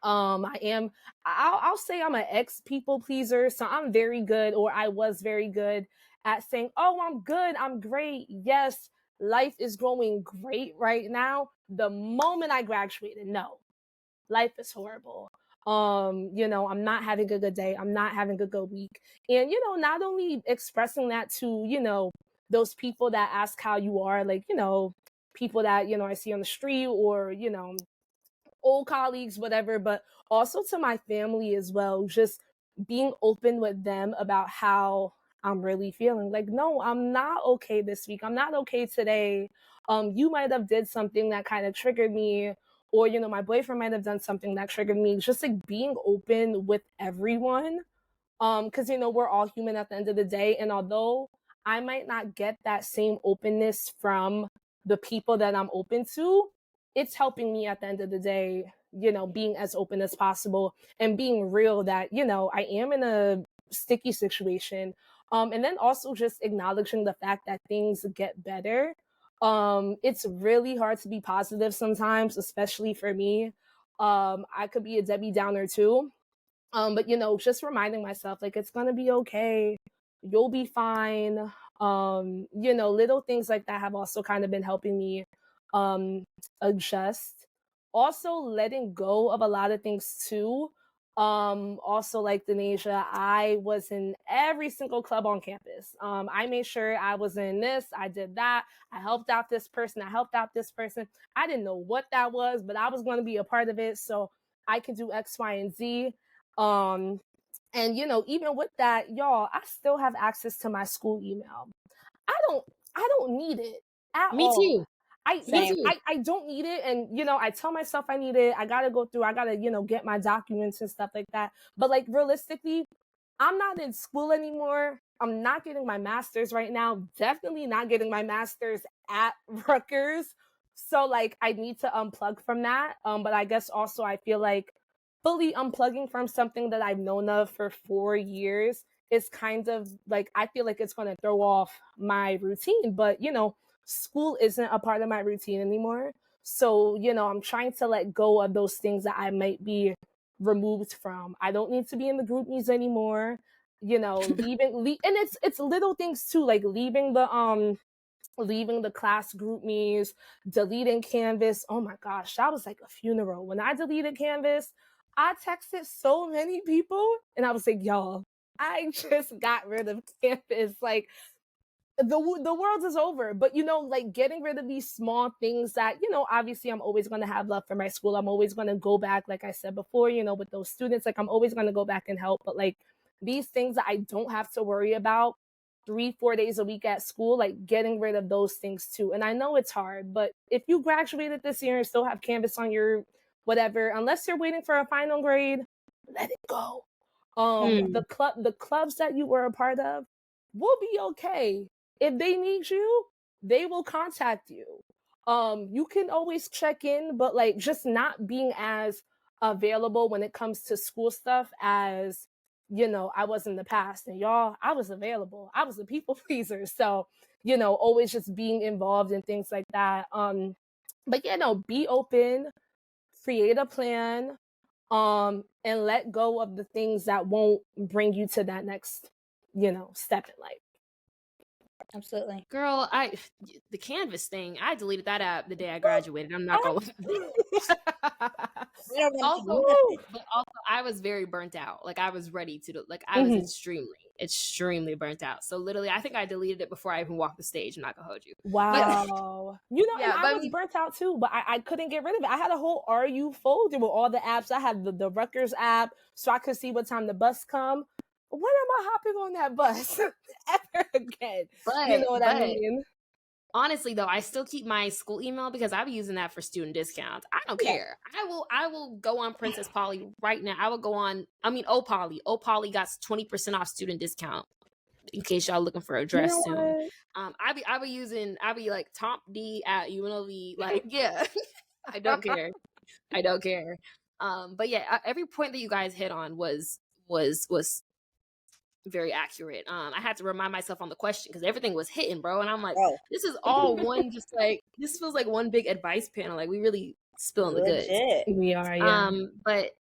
Speaker 4: I'll say I'm an ex people pleaser. So I'm very good, or I was very good at saying, oh, I'm good. I'm great. Yes, life is going great right now. The moment I graduated, no, life is horrible. I'm not having a good day. I'm not having a good week. And, not only expressing that to, those people that ask how you are, like, people that, I see on the street, or, old colleagues, whatever, but also to my family as well, just being open with them about how I'm really feeling. Like, no, I'm not okay this week. I'm not okay today. You might have did something that kind of triggered me, or, my boyfriend might have done something that triggered me. Just like being open with everyone. Because, we're all human at the end of the day. And although I might not get that same openness from the people that I'm open to. It's helping me at the end of the day, being as open as possible and being real that, I am in a sticky situation. And then also just acknowledging the fact that things get better. It's really hard to be positive sometimes, especially for me. I could be a Debbie Downer too. But just reminding myself like it's gonna be okay. You'll be fine. Little things like that have also kind of been helping me um adjust. Also letting go of a lot of things too. Also like Denasia, I was in every single club on campus. I made sure I was in this, I did that, I helped out this person, I helped out this person. I didn't know what that was, but I was going to be a part of it so I can do X, Y, and Z. And even with that, y'all, I still have access to my school email. I don't need it at
Speaker 1: Me
Speaker 4: all.
Speaker 1: too.
Speaker 4: I
Speaker 1: Me too.
Speaker 4: I don't need it, and I tell myself I need it. I gotta go through. I gotta get my documents and stuff like that. But like realistically, I'm not in school anymore. I'm not getting my master's right now. Definitely not getting my master's at Rutgers. So like I need to unplug from that. But I guess also I feel like fully unplugging from something that I've known of for 4 years is kind of like I feel like it's going to throw off my routine. But school isn't a part of my routine anymore. So I'm trying to let go of those things that I might be removed from. I don't need to be in the group meets anymore. And it's little things too, like leaving the class group meets, deleting Canvas. Oh my gosh, that was like a funeral. When I deleted Canvas, I texted so many people and I was like, y'all, I just got rid of Canvas. Like the world is over. But like getting rid of these small things that obviously I'm always going to have love for my school. I'm always going to go back, like I said before, with those students. Like I'm always going to go back and help. But like these things that I don't have to worry about 3-4 days a week at school, like getting rid of those things too. And I know it's hard, but if you graduated this year and still have Canvas on your whatever, unless you're waiting for a final grade, let it go. The clubs that you were a part of will be okay. If they need you, they will contact you. You can always check in, but like just not being as available when it comes to school stuff as I was in the past. And y'all, I was available. I was a people pleaser. So, always just being involved in things like that. But be open, create a plan, and let go of the things that won't bring you to that next, step in life.
Speaker 3: Absolutely.
Speaker 1: Girl, the Canvas thing, I deleted that app the day I graduated. I'm not gonna also, but also I was very burnt out. Like I was ready to like I was extremely burnt out. So literally I think I deleted it before I even walked the stage. I'm not gonna hold you.
Speaker 4: Wow. And I was burnt out too, but I couldn't get rid of it. I had a whole RU folder with all the apps. I had the Rutgers app so I could see what time the bus come. When am I hopping on that bus ever again? You know what I mean?
Speaker 1: Honestly, though, I still keep my school email because I'll be using that for student discounts. I don't care. I will go on Princess Polly right now. I will go on. Opoly. Opoly got 20% off student discount. In case y'all looking for a dress soon. I be like Top D at UNLV. Like, yeah, I don't care. I don't care. But yeah, every point that you guys hit on was very accurate. I had to remind myself on the question because everything was hitting, bro. And I'm like, this is all one, just like this feels like one big advice panel. Like we really spilling the goods.
Speaker 4: We are, yeah.
Speaker 1: But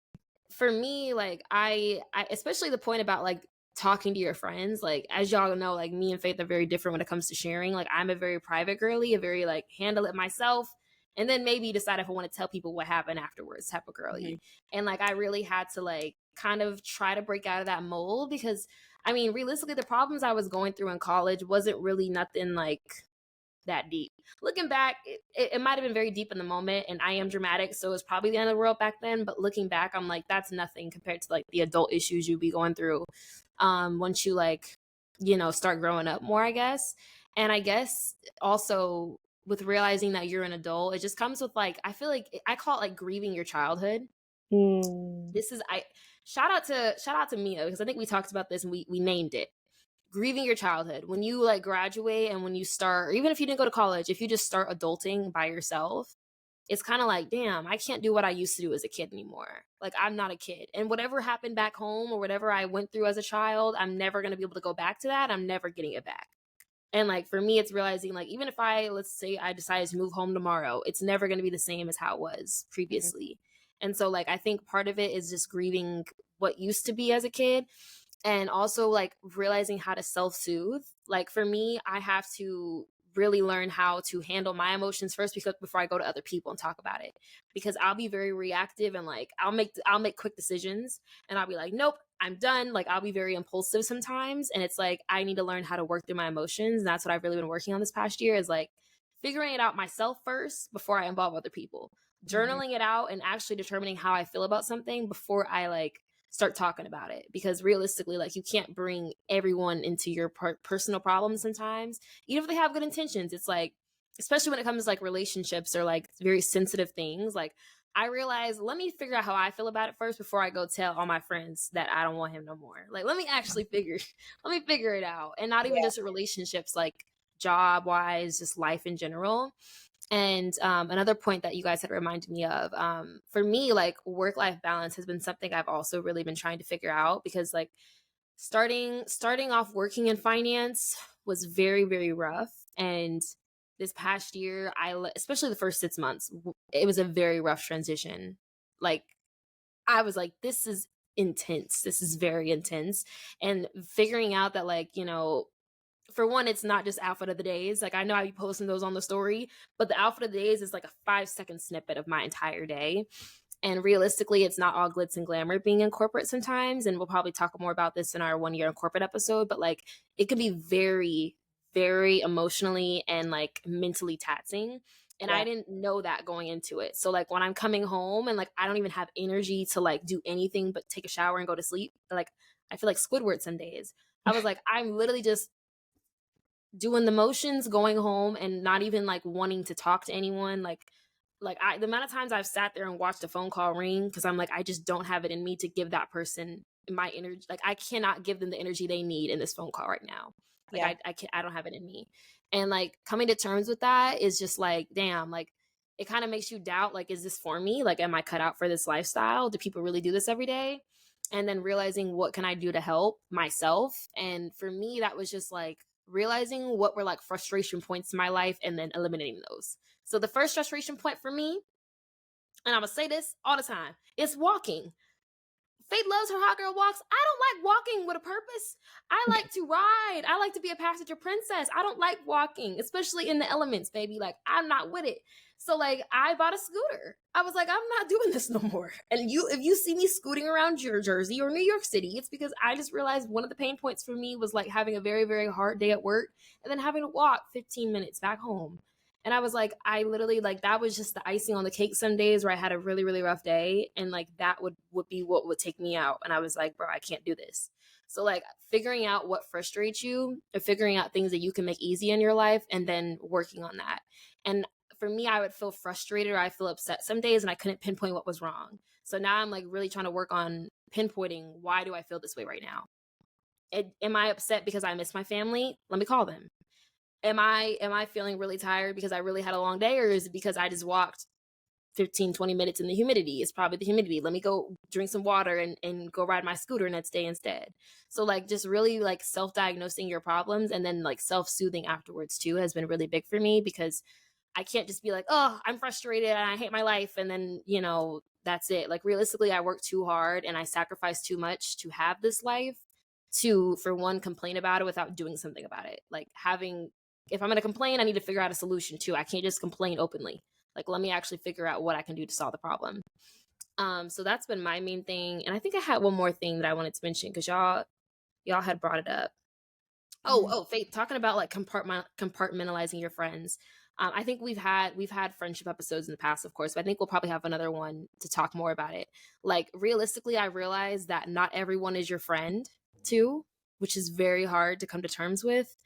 Speaker 1: for me, like I especially the point about like talking to your friends, like as y'all know, like me and Faith are very different when it comes to sharing. Like I'm a very private girly, a very like handle it myself. And then maybe decide if I want to tell people what happened afterwards type of girly. Mm-hmm. And like I really had to like kind of try to break out of that mold because realistically, the problems I was going through in college wasn't really nothing like that deep. Looking back, it might have been very deep in the moment, and I am dramatic, so it's probably the end of the world back then. But looking back, I'm like, that's nothing compared to like the adult issues you'd be going through once you like, start growing up more, I guess. And I guess also with realizing that you're an adult, it just comes with like, I feel like I call it like grieving your childhood. This is shout out to Mia because I think we talked about this and we named it. grieving your childhood. When you like graduate and when you start, or even if you didn't go to college, if you just start adulting by yourself, it's kind of like, damn, I can't do what I used to do as a kid anymore. Like, I'm not a kid. And whatever happened back home or whatever I went through as a child, I'm never going to be able to go back to that. I'm never getting it back. And like, for me, it's realizing like, even if let's say I decided to move home tomorrow, it's never going to be the same as how it was previously. And so like, I think part of it is just grieving what used to be as a kid. And also like realizing how to self-soothe. Like for me, I have to really learn how to handle my emotions first before I go to other people and talk about it, because I'll be very reactive and like I'll make quick decisions and I'll be like, nope, I'm done. Like I'll be very impulsive sometimes, and it's like I need to learn how to work through my emotions. And that's what I've really been working on this past year, is like figuring it out myself first before I involve other people, journaling it out and actually determining how I feel about something before I like start talking about it. Because realistically, like you can't bring everyone into your personal problems sometimes, even if they have good intentions. It's like, especially when it comes to like relationships or like very sensitive things, like I realize, let me figure out how I feel about it first before I go tell all my friends that I don't want him no more. Like, let me figure it out. And not even just relationships, like job wise, just life in general. And another point that you guys had reminded me of, for me, like work-life balance has been something I've also really been trying to figure out, because like starting off working in finance was very, very rough. And this past year, especially the first 6 months, it was a very rough transition. Like I was like, this is intense. This is very intense. And figuring out that like, you know, for one, it's not just outfit of the days. Like I know I be posting those on the story, but the outfit of the days is like a 5-second snippet of my entire day. And realistically, it's not all glitz and glamour being in corporate sometimes. And we'll probably talk more about this in our 1 year in corporate episode, but like it can be very, very emotionally and like mentally taxing. And I didn't know that going into it. So like when I'm coming home and like I don't even have energy to like do anything but take a shower and go to sleep, like I feel like Squidward some days. I was like, I'm literally just doing the motions, going home and not even like wanting to talk to anyone. Like the amount of times I've sat there and watched a phone call ring, because I'm like, I just don't have it in me to give that person my energy. Like I cannot give them the energy they need in this phone call right now. Like I don't have it in me. And like coming to terms with that is just like, damn, like it kind of makes you doubt, like, is this for me? Like, am I cut out for this lifestyle? Do people really do this every day? And then realizing, what can I do to help myself? And for me, that was just like realizing what were like frustration points in my life and then eliminating those. So the first frustration point for me, and I'm gonna say this all the time, is walking. Faith loves her hot girl walks. I don't like walking with a purpose. I like to ride. I like to be a passenger princess. I don't like walking, especially in the elements, baby. Like I'm not with it. So like I bought a scooter. I was like, I'm not doing this no more. And if you see me scooting around Jersey or New York City, it's because I just realized one of the pain points for me was like having a very, very hard day at work and then having to walk 15 minutes back home. And I was like, I literally, like, that was just the icing on the cake some days where I had a really, really rough day. And like, that would be what would take me out. And I was like, bro, I can't do this. So like figuring out what frustrates you or figuring out things that you can make easy in your life and then working on that. And for me, I would feel frustrated or I feel upset some days and I couldn't pinpoint what was wrong. So now I'm like really trying to work on pinpointing, why do I feel this way right now? Am I upset because I miss my family? Let me call them. Am I feeling really tired because I really had a long day, or is it because I just walked 15, 20 minutes in the humidity? It's probably the humidity. Let me go drink some water and go ride my scooter next day instead. So like just really like self-diagnosing your problems and then like self-soothing afterwards too has been really big for me, because I can't just be like, oh, I'm frustrated and I hate my life. And then, you know, that's it. Like realistically, I work too hard and I sacrifice too much to have this life to, for one, complain about it without doing something about it. Like if I'm going to complain, I need to figure out a solution too. I can't just complain openly. Like, let me actually figure out what I can do to solve the problem. So that's been my main thing. And I think I had one more thing that I wanted to mention, because y'all had brought it up. Oh, Faith, talking about like compartmentalizing your friends. I think we've had friendship episodes in the past, of course, but I think we'll probably have another one to talk more about it. Like realistically, I realized that not everyone is your friend too, which is very hard to come to terms with.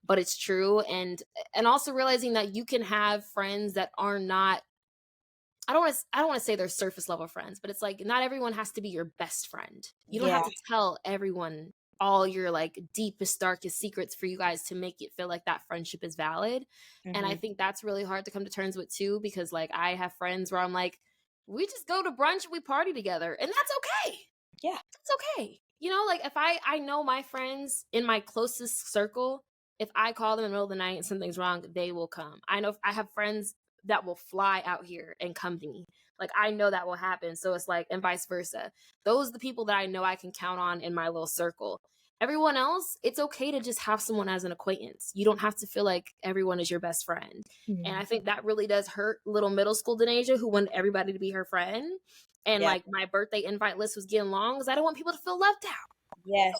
Speaker 1: But it's true. And also realizing that you can have friends that are not, I don't want to say they're surface level friends, but it's like not everyone has to be your best friend. You don't have to tell everyone all your like deepest, darkest secrets for you guys to make it feel like that friendship is valid. And I think that's really hard to come to terms with too, because like I have friends where I'm like, we just go to brunch and we party together, and that's okay.
Speaker 3: Yeah.
Speaker 1: It's okay. You know, like if I know my friends in my closest circle, if I call them in the middle of the night and something's wrong, they will come. I know I have friends that will fly out here and come to me. Like I know that will happen. So it's like, and vice versa. Those are the people that I know I can count on in my little circle. Everyone else, it's okay to just have someone as an acquaintance. You don't have to feel like everyone is your best friend. And I think that really does hurt little middle school Denasia, who wanted everybody to be her friend. And like my birthday invite list was getting long because I don't want people to feel left out.
Speaker 3: Yes.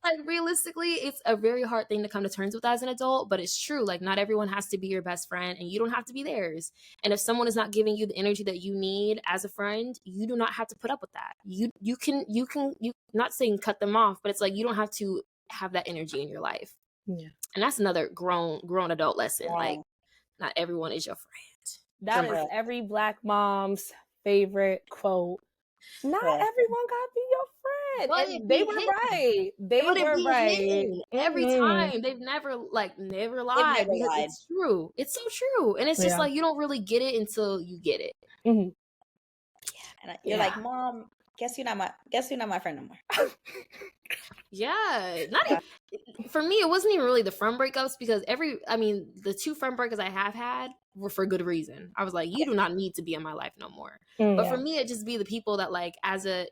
Speaker 1: Like realistically, it's a very hard thing to come to terms with as an adult, but it's true. Like not everyone has to be your best friend, and you don't have to be theirs. And if someone is not giving you the energy that you need as a friend, you do not have to put up with that. You can not saying cut them off, but it's like you don't have to have that energy in your life.
Speaker 4: Yeah.
Speaker 1: And that's another grown adult lesson.
Speaker 3: Wow.
Speaker 1: Like not everyone is your friend.
Speaker 4: That is every Black mom's favorite quote. Not everyone gotta be your friend.
Speaker 1: But
Speaker 4: And they were right. They were right.
Speaker 1: Every time. They've never lied.
Speaker 3: Never
Speaker 1: Because
Speaker 3: lied.
Speaker 1: it's true. It's so true. And it's just like you don't really get it until you get it.
Speaker 3: And you're like, Mom, guess you're not my friend no more.
Speaker 1: For me, it wasn't even really the friend breakups, because the 2 friend breakups I have had were for good reason. I was like, you do not need to be in my life no more. But for me, it just be the people that like,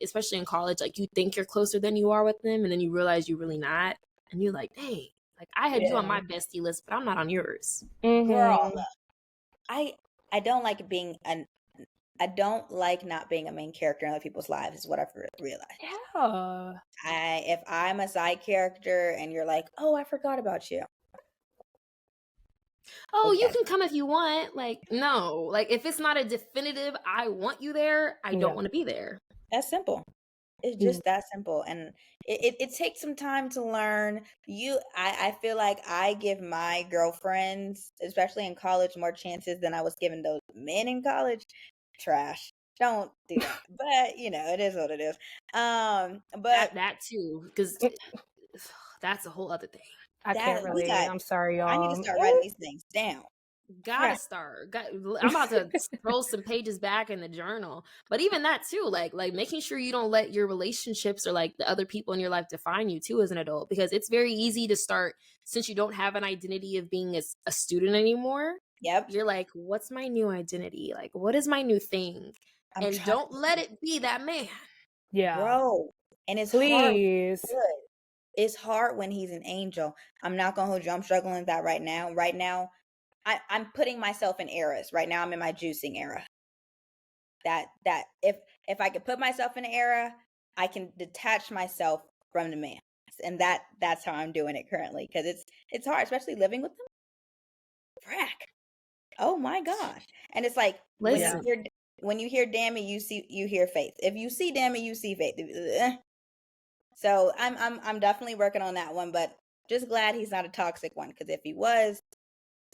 Speaker 1: especially in college, like you think you're closer than you are with them, and then you realize you're really not. And you're like, hey, like I had you on my bestie list, but I'm not on yours.
Speaker 3: Girl, I don't like I don't like not being a main character in other people's lives, is what I've realized.
Speaker 4: Yeah.
Speaker 3: If I'm a side character and you're like, oh, I forgot about you.
Speaker 1: Oh, you can come if you want. Like, no. Like, if it's not a definitive, I want you there, I don't want to be there.
Speaker 3: That's simple. It's just that simple. And it takes some time to learn. I feel like I give my girlfriends, especially in college, more chances than I was giving those men in college. Trash. Don't do that. But it is what it is. But
Speaker 1: that too, because that's a whole other thing.
Speaker 4: I can't relate. I'm sorry, y'all.
Speaker 3: I need to start writing these things down.
Speaker 1: Gotta start. I'm about to scroll some pages back in the journal. But even that too, like making sure you don't let your relationships or like the other people in your life define you too as an adult, because it's very easy to start, since you don't have an identity of being a student anymore.
Speaker 3: Yep.
Speaker 1: You're like, what's my new identity? Like, what is my new thing? And don't let it be that man.
Speaker 4: Yeah.
Speaker 3: Bro. And it's
Speaker 4: Please.
Speaker 3: hard. It's hard when he's an angel. I'm not gonna hold you. I'm struggling with that right now. Right now, I'm putting myself in eras. Right now, I'm in my juicing era. That if I could put myself in an era, I can detach myself from the man, and that's how I'm doing it currently, because it's hard, especially living with them. Frack. Oh my gosh! And it's like when you hear "damn it," you hear Faith. If you see "damn it," you see Faith. So I'm definitely working on that one, but just glad he's not a toxic one, because if he was,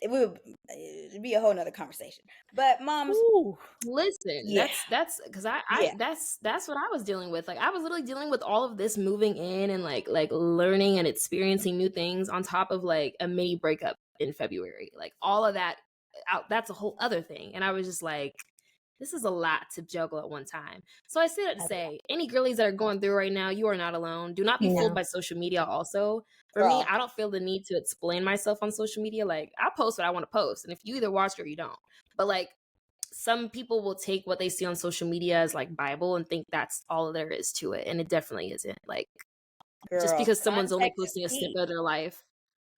Speaker 3: it'd be a whole nother conversation. But moms,
Speaker 1: listen, that's because that's what I was dealing with. Like I was literally dealing with all of this moving in and like learning and experiencing new things on top of like a mini breakup in February. Like all of that that's a whole other thing. And I was just like, this is a lot to juggle at one time. So I say that to say, any girlies that are going through right now, you are not alone. Do not be fooled by social media also. For me, I don't feel the need to explain myself on social media. Like, I post what I want to post. And if you either watch it or you don't. But like, some people will take what they see on social media as like Bible and think that's all there is to it. And it definitely isn't. Like, just because someone's only posting a snippet of their life.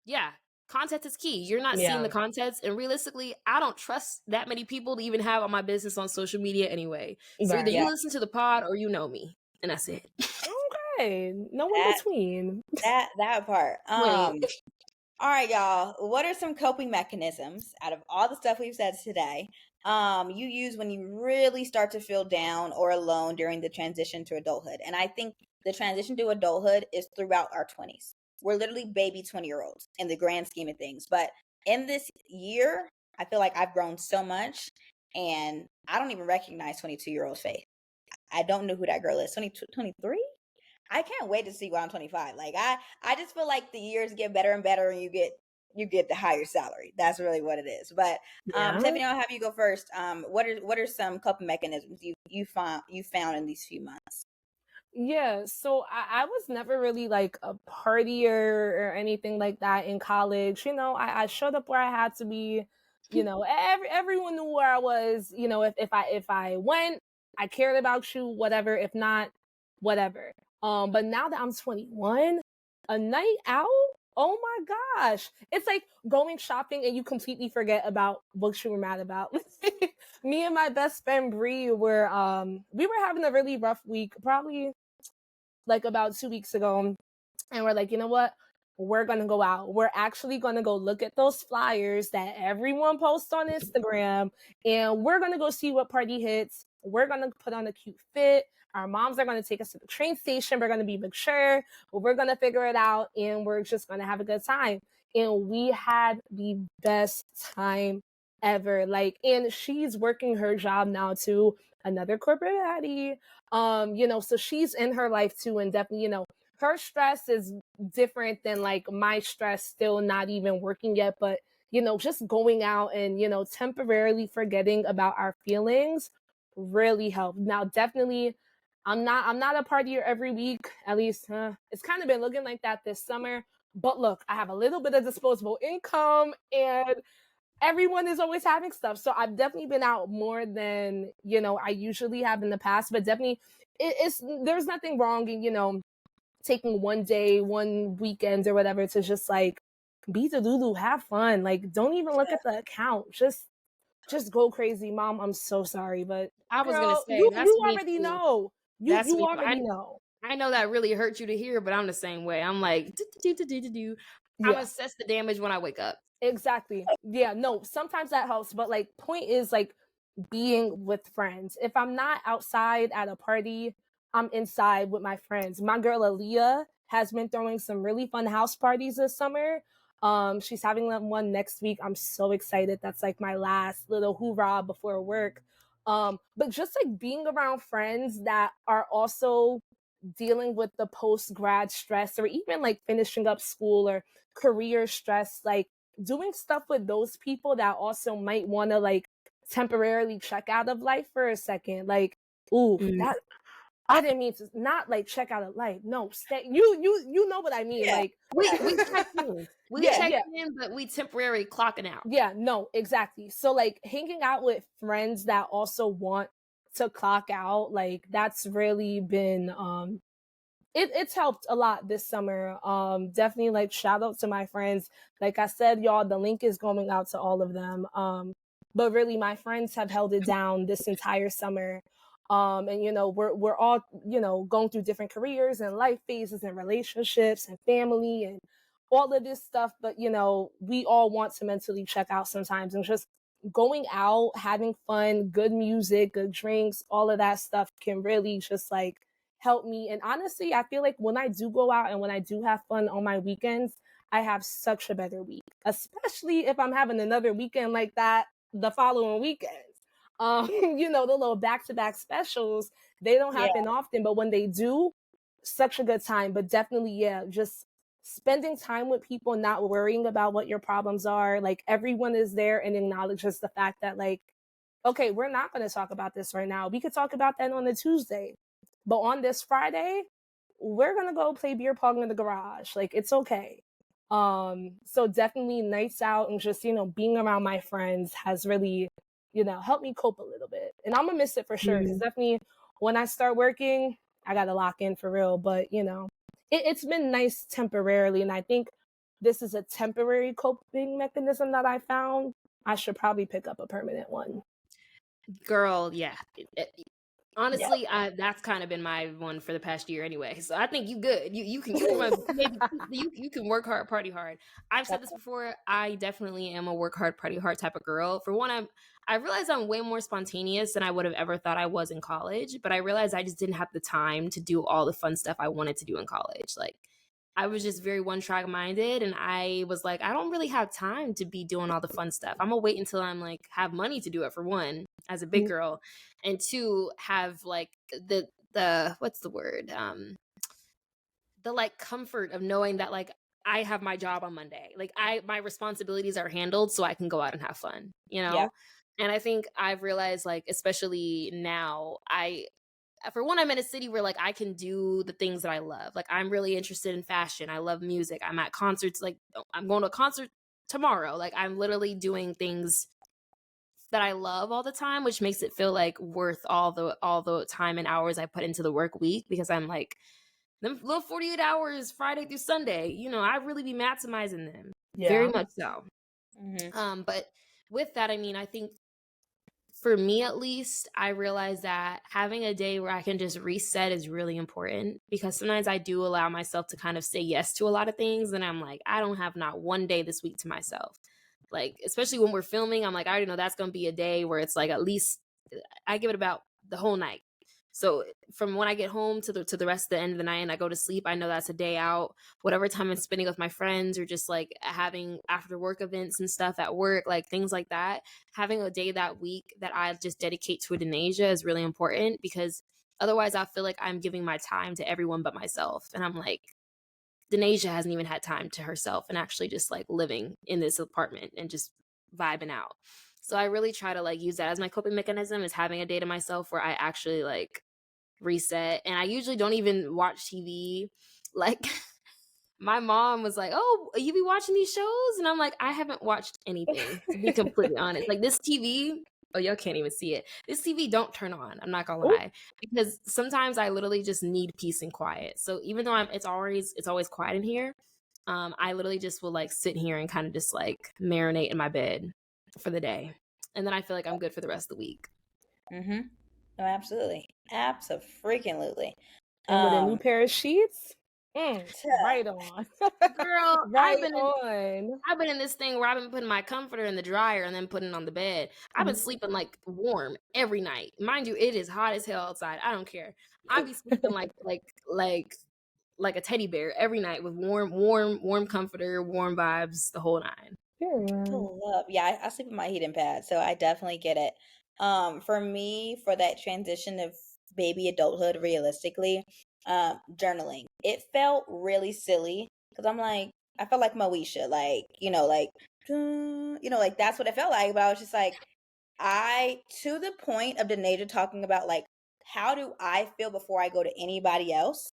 Speaker 1: Yeah. Content is key. You're not seeing the contents, and realistically, I don't trust that many people to even have on my business on social media anyway. So either you listen to the pod or you know me, and that's it.
Speaker 4: Okay, no in between.
Speaker 3: That part. All right, y'all. What are some coping mechanisms out of all the stuff we've said today you use when you really start to feel down or alone during the transition to adulthood? And I think the transition to adulthood is throughout our 20s. We're literally baby 20-year-olds in the grand scheme of things. But in this year, I feel like I've grown so much, and I don't even recognize 22-year-old Faith. I don't know who that girl is. 23? I can't wait to see when I'm 25. Like I just feel like the years get better and better, and you get the higher salary. That's really what it is. But
Speaker 4: Yeah.
Speaker 3: Tiffany, I'll have you go first. What are some coping mechanisms you found in these few months?
Speaker 4: Yeah, so I was never really like a partier or anything like that in college. I showed up where I had to be. Everyone knew where I was. If I went, I cared about you, whatever. If not, whatever. But now that I'm 21, a night out, oh my gosh. It's like going shopping and you completely forget about what you were mad about. Me and my best friend Bree we were having a really rough week, probably like about 2 weeks ago, and we're like, you know what? We're gonna go out. We're actually gonna go look at those flyers that everyone posts on Instagram, and we're gonna go see what party hits. We're gonna put on a cute fit. Our moms are gonna take us to the train station. We're gonna be mature. We're gonna figure it out, and we're just gonna have a good time. And we had the best time ever. Like, and she's working her job now too. Another corporate baddie. So she's in her life too, and definitely, her stress is different than like my stress, still not even working yet, but just going out and temporarily forgetting about our feelings really helped. Now, definitely, I'm not a partier every week, at least. It's kind of been looking like that this summer, but look, I have a little bit of disposable income, and everyone is always having stuff. So I've definitely been out more than, I usually have in the past, but definitely there's nothing wrong in, taking one day, one weekend or whatever to just like be the Lulu, have fun. Like, don't even look at the account. Just go crazy. Mom, I'm so sorry, but
Speaker 1: I was gonna
Speaker 4: girl,
Speaker 1: say
Speaker 4: you
Speaker 1: that's me
Speaker 4: already
Speaker 1: too.
Speaker 4: know.
Speaker 1: That's
Speaker 4: You
Speaker 1: me too.
Speaker 4: already know.
Speaker 1: I know that really hurt you to hear, but I'm the same way. I'm like, I'm
Speaker 4: Yeah.
Speaker 1: assess the damage when I wake up.
Speaker 4: Exactly. Yeah, no, sometimes that helps, but like point is like being with friends. If I'm not outside at a party, I'm inside with my friends. My girl Aaliyah has been throwing some really fun house parties this summer. She's having one next week. I'm so excited. That's like my last little hoorah before work. But just like being around friends that are also dealing with the post grad stress, or even like finishing up school or career stress, like doing stuff with those people that also might want to like temporarily check out of life for a second. Like, ooh, that I didn't mean to not like check out of life. No, stay. You know what I mean?
Speaker 3: Yeah.
Speaker 4: Like,
Speaker 1: We check in. We
Speaker 4: Yeah,
Speaker 1: check
Speaker 4: yeah.
Speaker 1: in, but we temporarily clocking out.
Speaker 4: Yeah, no, exactly. So like hanging out with friends that also want to clock out, like that's really been it's helped a lot this summer. Definitely like shout out to my friends. Like I said, y'all, the link is going out to all of them. But really my friends have held it down this entire summer. And we're all, going through different careers and life phases and relationships and family and all of this stuff. But we all want to mentally check out sometimes, and just going out, having fun, good music, good drinks, all of that stuff can really just like help me. And honestly, I feel like when I do go out and when I do have fun on my weekends, I have such a better week, especially if I'm having another weekend like that the following weekend. The little back-to-back specials, they don't
Speaker 3: Yeah.
Speaker 4: happen often, but when they do, such a good time. But definitely, yeah, just spending time with people, not worrying about what your problems are. Like everyone is there and acknowledges the fact that like, okay, we're not going to talk about this right now. We could talk about that on a Tuesday. But on this Friday, we're going to go play beer pong in the garage. Like it's okay. So definitely nights out and just, being around my friends has really, helped me cope a little bit. And I'm going to miss it for sure. Because definitely when I start working, I got to lock in for real. But, it's been nice temporarily. And I think this is a temporary coping mechanism that I found. I should probably pick up a permanent one.
Speaker 1: Girl, yeah. Honestly, that's kind of been my one for the past year anyway. So I think you good. You can maybe you can work hard, party hard. I've said this before. I definitely am a work hard, party hard type of girl. For one, I realized I'm way more spontaneous than I would have ever thought I was in college. But I realized I just didn't have the time to do all the fun stuff I wanted to do in college. Like I was just very one track minded, and I was like, I don't really have time to be doing all the fun stuff. I'm gonna wait until I'm like have money to do it, for one, as a big girl, and two, have like the what's the word, the like comfort of knowing that like I have my job on Monday. Like my responsibilities are handled so I can go out and have fun, you know?
Speaker 3: Yeah.
Speaker 1: And I think I've realized like especially now, for one, I'm in a city where like I can do the things that I love. Like I'm really interested in fashion. I love music. I'm at concerts. Like I'm going to a concert tomorrow. Like I'm literally doing things that I love all the time, which makes it feel like worth all the time and hours I put into the work week, because I'm like them little 48 hours Friday through Sunday, you know, I really be maximizing them. Very
Speaker 4: Yeah.
Speaker 1: much so.
Speaker 3: Mm-hmm.
Speaker 1: But with that, I mean, I think for me at least, I realize that having a day where I can just reset is really important, because sometimes I do allow myself to kind of say yes to a lot of things. And I'm like, I don't have not one day this week to myself. Like, especially when we're filming, I'm like, I already know that's going to be a day where it's like at least I give it about the whole night. So from when I get home to the rest of the end of the night and I go to sleep, I know that's a day out. Whatever time I'm spending with my friends or just like having after work events and stuff at work, like things like that, having a day that week that I just dedicate to a Denasia is really important, because otherwise I feel like I'm giving my time to everyone but myself. And I'm like, Denasia hasn't even had time to herself and actually just like living in this apartment and just vibing out. So I really try to like use that as my coping mechanism, is having a day to myself where I actually like reset. And I usually don't even watch TV. Like my mom was like, "Oh, you be watching these shows?" And I'm like, "I haven't watched anything, to be completely honest. Like this TV, oh, y'all can't even see it. This TV don't turn on. I'm not gonna
Speaker 4: Ooh.
Speaker 1: lie, because sometimes I literally just need peace and quiet. So even though it's always quiet in here, I literally just will like sit here and kind of just like marinate in my bed for the day, and then I feel like I'm good for the rest of the week.
Speaker 3: Mm-hmm. No, absolutely. Absolutely.
Speaker 4: And with a new pair of sheets, right
Speaker 3: Tuh.
Speaker 4: on.
Speaker 1: Girl,
Speaker 4: Right on.
Speaker 1: I've been in this thing where I've been putting my comforter in the dryer and then putting it on the bed. I've been sleeping like warm every night. Mind you, it is hot as hell outside. I don't care. I be sleeping like a teddy bear every night with warm comforter, warm vibes, the whole nine.
Speaker 4: Yeah.
Speaker 3: Love. Yeah, I sleep in my heating pad, so I definitely get it. For me, for that transition of baby adulthood, realistically, journaling, it felt really silly because I'm like, I felt like Moesha, like like that's what it felt like. But I was just like, to the point of Denasia talking about like, how do I feel before I go to anybody else?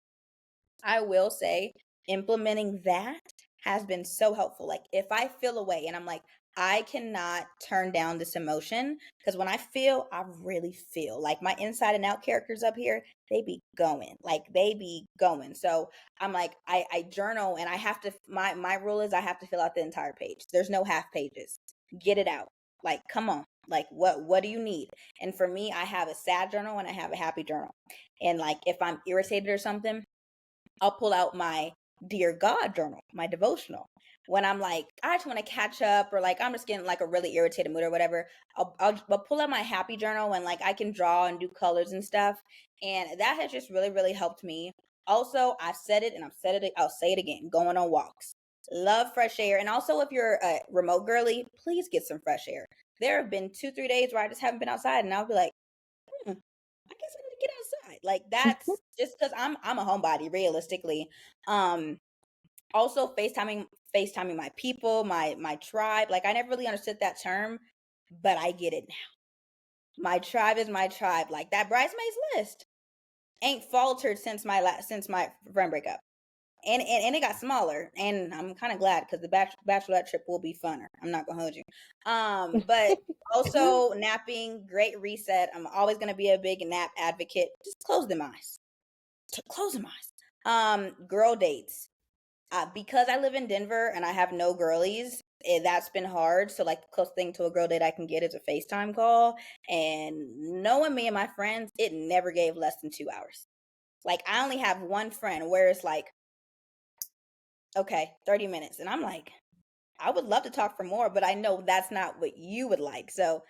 Speaker 3: I will say implementing that has been so helpful. Like if I feel away and I'm like, I cannot turn down this emotion, because when I feel, I really feel like my inside and out characters up here, they be going, like they be going. So I'm like, I journal, and I have to, my rule is I have to fill out the entire page. There's no half pages. Get it out. Like, come on. Like what do you need? And for me, I have a sad journal and I have a happy journal. And like if I'm irritated or something, I'll pull out my Dear God journal, my devotional. When I'm like, I just want to catch up, or like I'm just getting like a really irritated mood or whatever, I'll pull out my happy journal, and like I can draw and do colors and stuff. And that has just really, really helped me. Also, I've said it and I'll say it again, going on walks. Love fresh air. And also, if you're a remote girly, please get some fresh air. There have been 2-3 days where I just haven't been outside, and I'll be like, I guess I need to get outside. Like that's just because I'm a homebody, realistically. Also FaceTiming my people, my tribe. Like I never really understood that term, but I get it now. My tribe is my tribe. Like that bridesmaids list ain't faltered since my friend breakup. And it got smaller, and I'm kind of glad because the bachelorette trip will be funner. I'm not gonna hold you. But also napping, great reset. I'm always gonna be a big nap advocate. Just close them eyes. Close them eyes. Girl dates. Because I live in Denver and I have no girlies, that's been hard. So like the closest thing to a girl date I can get is a FaceTime call. And knowing me and my friends, it never gave less than 2 hours. Like I only have one friend where it's like, okay, 30 minutes. And I'm like, I would love to talk for more, but I know that's not what you would like. So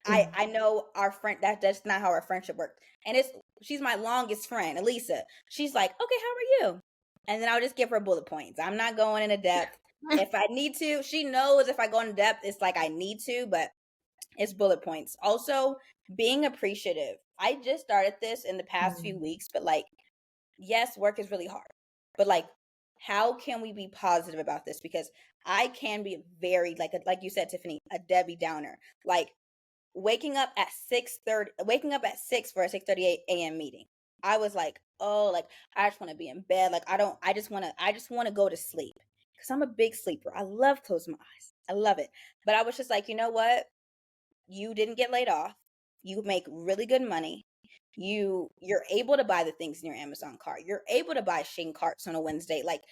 Speaker 3: I know our friend, that's not how our friendship works. And she's my longest friend, Elisa. She's like, okay, how are you? And then I'll just give her bullet points. I'm not going into depth. If I need to, she knows if I go into depth, it's like I need to, but it's bullet points. Also, being appreciative. I just started this in the past few weeks, but like, yes, work is really hard. but like, how can we be positive about this? Because I can be very, like you said, Tiffany, a Debbie Downer. Like, waking up at 6 for a 6:30 a.m. meeting. I was like, oh, like, I just want to be in bed. Like, I just want to go to sleep because I'm a big sleeper. I love closing my eyes. I love it. But I was just like, you know what? You didn't get laid off. You make really good money. You're able to buy the things in your Amazon cart. You're able to buy Shane carts on a Wednesday. Like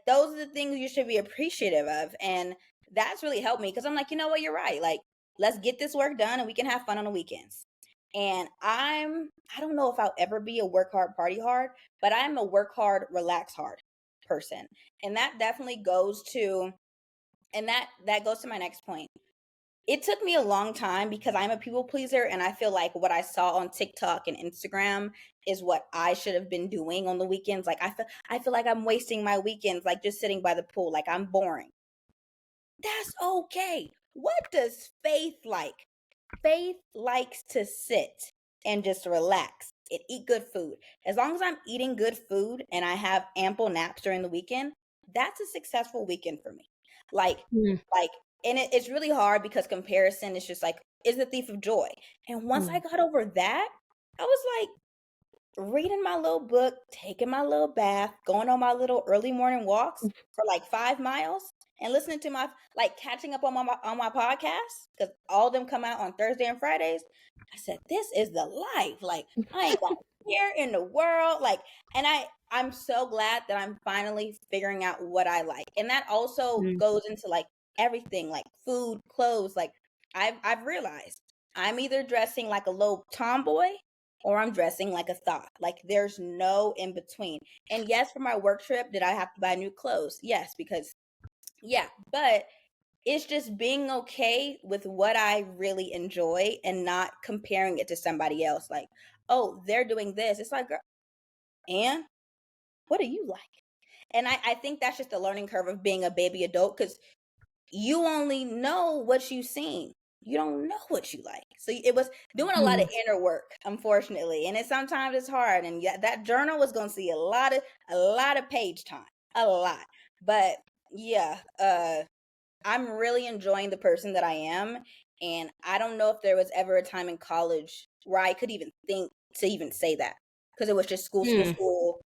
Speaker 3: those are the things you should be appreciative of. And that's really helped me because I'm like, you know what, you're right. Like, let's get this work done and we can have fun on the weekends. And I don't know if I'll ever be a work hard, party hard, but I'm a work hard, relax hard person. And that definitely goes to, and that goes to my next point. It took me a long time because I'm a people pleaser, and I feel like what I saw on TikTok and Instagram is what I should have been doing on the weekends. Like, I feel like I'm wasting my weekends, like just sitting by the pool, like I'm boring. That's okay. What does Faith like? Faith likes to sit and just relax and eat good food. As long as I'm eating good food and I have ample naps during the weekend, that's a successful weekend for me. Like, like, and it's really hard because comparison is just like, is the thief of joy. And once I got over that, I was like reading my little book, taking my little bath, going on my little early morning walks for like 5 miles and listening to my, like, catching up on my podcast because all of them come out on Thursday and Fridays. I said, this is the life. Like, I ain't got care in the world. Like, and I'm so glad that I'm finally figuring out what I like. And that also goes into like everything, like food, clothes. Like, I've realized I'm either dressing like a little tomboy or I'm dressing like a thought. Like, there's no in between. And yes, for my work trip, did I have to buy new clothes? Yes, because but it's just being okay with what I really enjoy and not comparing it to somebody else. Like, oh, they're doing this. It's like, girl, and what do you like? And I think that's just the learning curve of being a baby adult because you only know what you've seen. You don't know what you like. So it was doing a lot of inner work, unfortunately. And sometimes it's hard. And that journal was going to see a lot of page time, a lot. But yeah, I'm really enjoying the person that I am. And I don't know if there was ever a time in college where I could even think to even say that because it was just school,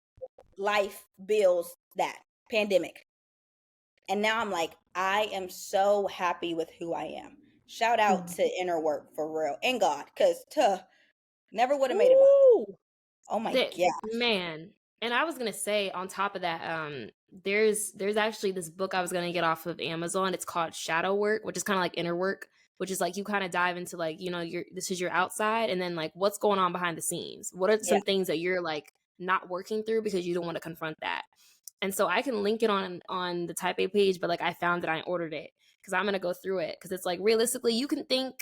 Speaker 3: life, bills, that pandemic. And now I'm like, I am so happy with who I am. Shout out to inner work for real and God, because never would have made it. Oh my god,
Speaker 1: man! And I was gonna say on top of that, there's actually this book I was gonna get off of Amazon. It's called Shadow Work, which is kind of like inner work, which is like you kind of dive into like, you know, this is your outside, and then like what's going on behind the scenes. What are some things that you're like not working through because you don't want to confront that? And so I can link it on the Type A page, but like I found that I ordered it because I'm gonna go through it because it's like realistically you can think.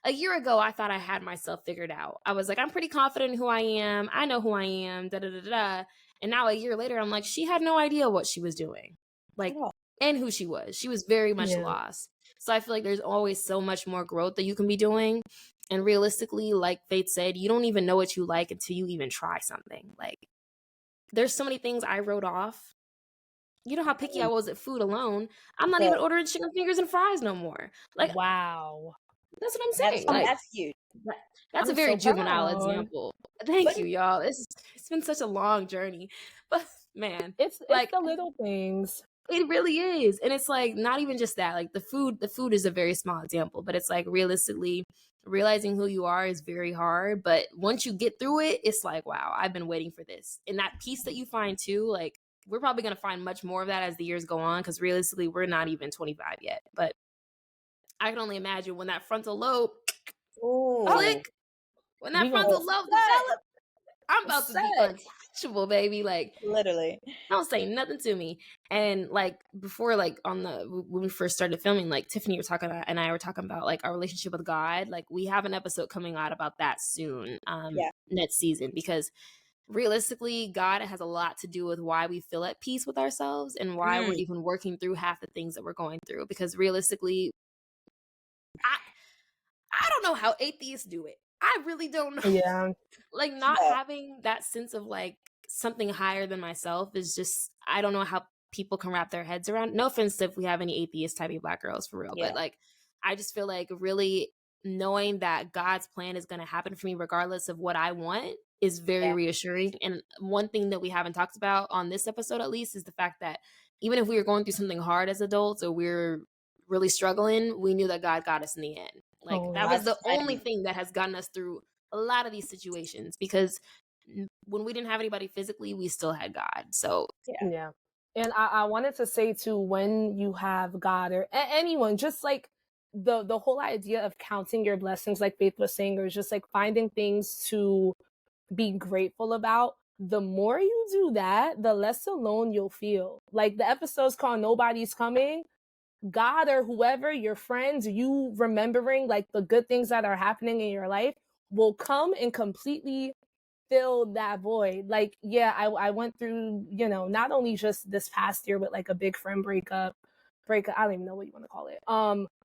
Speaker 1: A year ago, I thought I had myself figured out. I was like, I'm pretty confident in who I am. I know who I am. Da da da da. And now a year later, I'm like, she had no idea what she was doing, like, and who she was. She was very much lost. So I feel like there's always so much more growth that you can be doing. And realistically, like Faith said, you don't even know what you like until you even try something. Like, there's so many things I wrote off. You know how picky I was at food alone. I'm not even ordering chicken fingers and fries no more. Like,
Speaker 4: wow.
Speaker 1: That's what I'm saying.
Speaker 3: That's huge.
Speaker 1: That's a very juvenile example. Thank you, y'all. It's been such a long journey, but man,
Speaker 4: it's
Speaker 1: like
Speaker 4: the little things.
Speaker 1: It really is, and it's like not even just that. Like the food is a very small example, but it's like realistically realizing who you are is very hard. But once you get through it, it's like, wow, I've been waiting for this. And that peace that you find too, like we're probably gonna find much more of that as the years go on, because realistically, we're not even 25 yet, but I can only imagine when that frontal lobe click, when that frontal lobe develop, I'm about to be untouchable, baby. Like
Speaker 3: literally,
Speaker 1: don't say nothing to me. And like before, like when we first started filming, like Tiffany and I were talking about like our relationship with God. Like we have an episode coming out about that soon, next season, because realistically, God has a lot to do with why we feel at peace with ourselves and why we're even working through half the things that we're going through. Because realistically, I don't know how atheists do it. I really don't know.
Speaker 4: Yeah.
Speaker 1: Like not having that sense of like something higher than myself is just, I don't know how people can wrap their heads around. No offense if we have any atheist type of Black girls for real,
Speaker 3: Yeah.
Speaker 1: but like, I just feel like really knowing that God's plan is going to happen for me regardless of what I want is very reassuring. And one thing that we haven't talked about on this episode, at least, is the fact that even if we were going through something hard as adults or we're really struggling, we knew that God got us in the end. Like that was the only thing that has gotten us through a lot of these situations, because when we didn't have anybody physically, we still had God. So
Speaker 4: yeah. And I wanted to say too, when you have God or anyone, just like the whole idea of counting your blessings, like Faith was saying, or just like finding things to be grateful about, the more you do that, the less alone you'll feel. Like the episode's called Nobody's Coming. God or whoever, your friends, you remembering like the good things that are happening in your life will come and completely fill that void. Like, yeah, I went through, you know, not only just this past year with like a big friend breakup, I don't even know what you want to call it.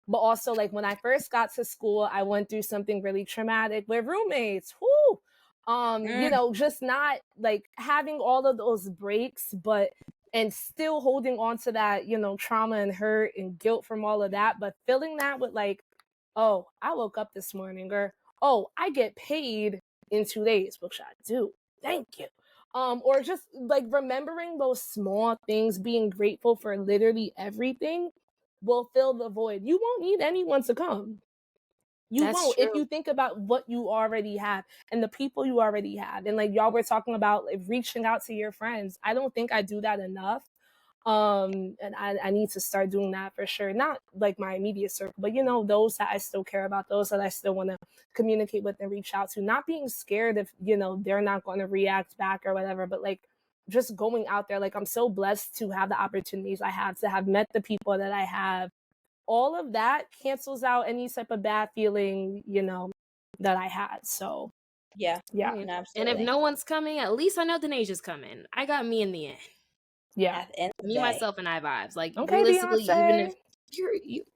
Speaker 4: But also like when I first got to school, I went through something really traumatic with roommates. Whoo! You know, just not like having all of those breaks, but and still holding on to that, you know, trauma and hurt and guilt from all of that, but filling that with like, oh, I woke up this morning, or oh, I get paid in 2 days, which I do. Thank you. Or just like remembering those small things, being grateful for literally everything will fill the void. You won't need anyone to come. You won't if you think about what you already have and the people you already have. And like y'all were talking about like, reaching out to your friends. I don't think I do that enough. And I need to start doing that for sure. Not like my immediate circle, but you know, those that I still care about, those that I still want to communicate with and reach out to. Not being scared if, you know, they're not going to react back or whatever, but like just going out there. Like I'm so blessed to have the opportunities I have, to have met the people that I have. All of that cancels out any type of bad feeling, you know, that I had. So
Speaker 3: yeah.
Speaker 1: And if no one's coming, at least I know Denaja's coming. I got me in the end.
Speaker 4: Yeah.
Speaker 1: Me, myself, and I vibes. Like
Speaker 4: okay,
Speaker 1: realistically,
Speaker 4: Beyonce.
Speaker 1: even if